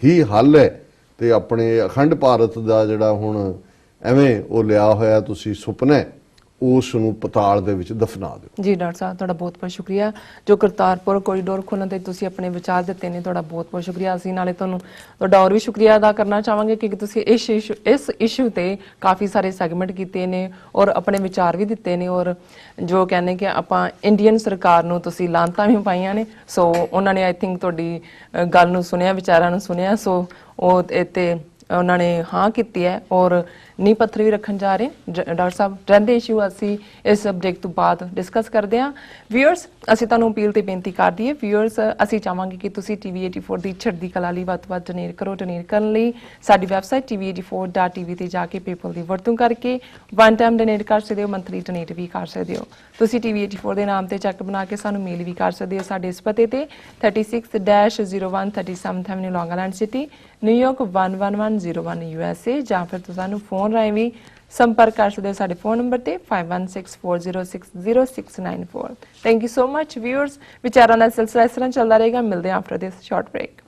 ਹੀ ਹੱਲ ਹੈ, ਤੇ ਆਪਣੇ ਅਖੰਡ ਭਾਰਤ ਦਾ ਜਿਹੜਾ ਹੁਣ ਐਵੇਂ ਉਹ ਲਿਆ ਹੋਇਆ ਤੁਸੀਂ ਸੁਪਨਾ ਉਸ ਨੂੰ ਪਤਾਲ ਦੇ ਵਿੱਚ ਦਫਨਾ ਦਿਓ। ਜੀ ਡਾਕਟਰ ਸਾਹਿਬ ਤੁਹਾਡਾ ਬਹੁਤ ਬਹੁਤ ਸ਼ੁਕਰੀਆ, ਜੋ ਕਰਤਾਰਪੁਰ ਕੋਰੀਡੋਰ ਖੋਲ੍ਹਣ ਤੇ ਤੁਸੀਂ ਆਪਣੇ ਵਿਚਾਰ ਦਿੱਤੇ ਨੇ, ਤੁਹਾਡਾ ਬਹੁਤ ਬਹੁਤ ਸ਼ੁਕਰੀਆ। ਅਸੀਂ ਨਾਲੇ ਤੁਹਾਨੂੰ ਤੁਹਾਡਾ ਹੋਰ ਵੀ ਸ਼ੁਕਰੀਆ ਅਦਾ ਕਰਨਾ ਚਾਹਾਂਗੇ ਕਿ ਤੁਸੀਂ ਇਸ ਇਸ਼ੂ ਤੇ ਕਾਫੀ ਸਾਰੇ ਸੈਗਮੈਂਟ ਕੀਤੇ ਨੇ ਔਰ ਆਪਣੇ ਵਿਚਾਰ ਵੀ ਦਿੱਤੇ ਨੇ, ਔਰ ਜੋ ਕਹਿੰਦੇ ਕਿ ਆਪਾਂ ਇੰਡੀਅਨ ਸਰਕਾਰ ਨੂੰ ਤੁਸੀਂ ਲਾਂਤਾਂ ਵੀ ਪਾਈਆਂ ਨੇ। ਸੋ ਉਹਨਾਂ ਨੇ ਆਈ ਥਿੰਕ ਤੁਹਾਡੀ ਗੱਲ ਨੂੰ ਸੁਣਿਆ, ਵਿਚਾਰਾਂ ਨੂੰ ਸੁਣਿਆ, ਸੋ ਉਹ ਤੇ ਉਹਨਾਂ ਨੇ ਹਾਂ ਕੀਤੀ ਹੈ ਔਰ ਨੀਂਹ ਪੱਥਰ ਵੀ ਰੱਖਣ ਜਾ ਰਹੇ। ਡਾਕਟਰ ਸਾਹਿਬ ਰਹਿੰਦੇ ਇਸ਼ੂ ਅਸੀਂ ਇਸ ਸਬਜੈਕਟ ਤੋਂ ਬਾਅਦ ਡਿਸਕਸ ਕਰਦੇ ਹਾਂ। ਵਿਊਅਰਸ ਅਸੀਂ ਤੁਹਾਨੂੰ ਅਪੀਲ ਤੇ ਬੇਨਤੀ ਕਰਦੀ ਹੈ, ਵਿਊਅਰਸ ਅਸੀਂ ਚਾਹਾਂਗੇ ਕਿ ਤੁਸੀਂ TV 84 ਦੀ ਚੜ੍ਹਦੀ ਕਲਾ ਲਈ ਵੱਧ ਤੋਂ ਵੱਧ ਡੋਨੇਟ ਕਰੋ। ਡੋਨੇਟ ਕਰਨ ਲਈ ਸਾਡੀ ਵੈਬਸਾਈਟ tv84.tv ਤੇ ਜਾ ਕੇ ਪੇਪਲ ਦੀ ਵਰਤੋਂ ਕਰਕੇ ਵਨ ਟਾਈਮ ਡੋਨੇਟ ਕਰ ਸਕਦੇ ਹੋ, ਮੰਥਲੀ ਡੋਨੇਟ ਵੀ ਕਰ ਸਕਦੇ ਹੋ। ਤੁਸੀਂ TV 84 ਦੇ ਨਾਮ ਤੇ ਚੈੱਕ ਬਣਾ ਕੇ ਸਾਨੂੰ ਮੇਲ ਵੀ ਕਰ ਸਕਦੇ ਹੋ ਸਾਡੇ ਇਸ ਪਤੇ ਤੇ 36-01 37th Avenue, Long Island City, New York 11101 USA, ਜਾਂ ਫਿਰ ਤੁਸੀਂ ਸਾਨੂੰ ਫੋਨ ਰਾਹੀਂ ਵੀ ਸੰਪਰਕ ਕਰ ਸਕਦੇ ਹੋ ਸਾਡੇ ਫੋਨ ਨੰਬਰ ਤੇ 5164060694। Thank you so much viewers. ਵਿਚਾਰਾਂ ਦਾ ਸਿਲਸਿਲਾ ਇਸ ਤਰ੍ਹਾਂ ਚੱਲਦਾ ਰਹੇਗਾ। ਮਿਲਦੇ ਹਾਂ ਆਫਟਰ ਦਿਸ ਸ਼ਾਰਟ ਬ੍ਰੇਕ।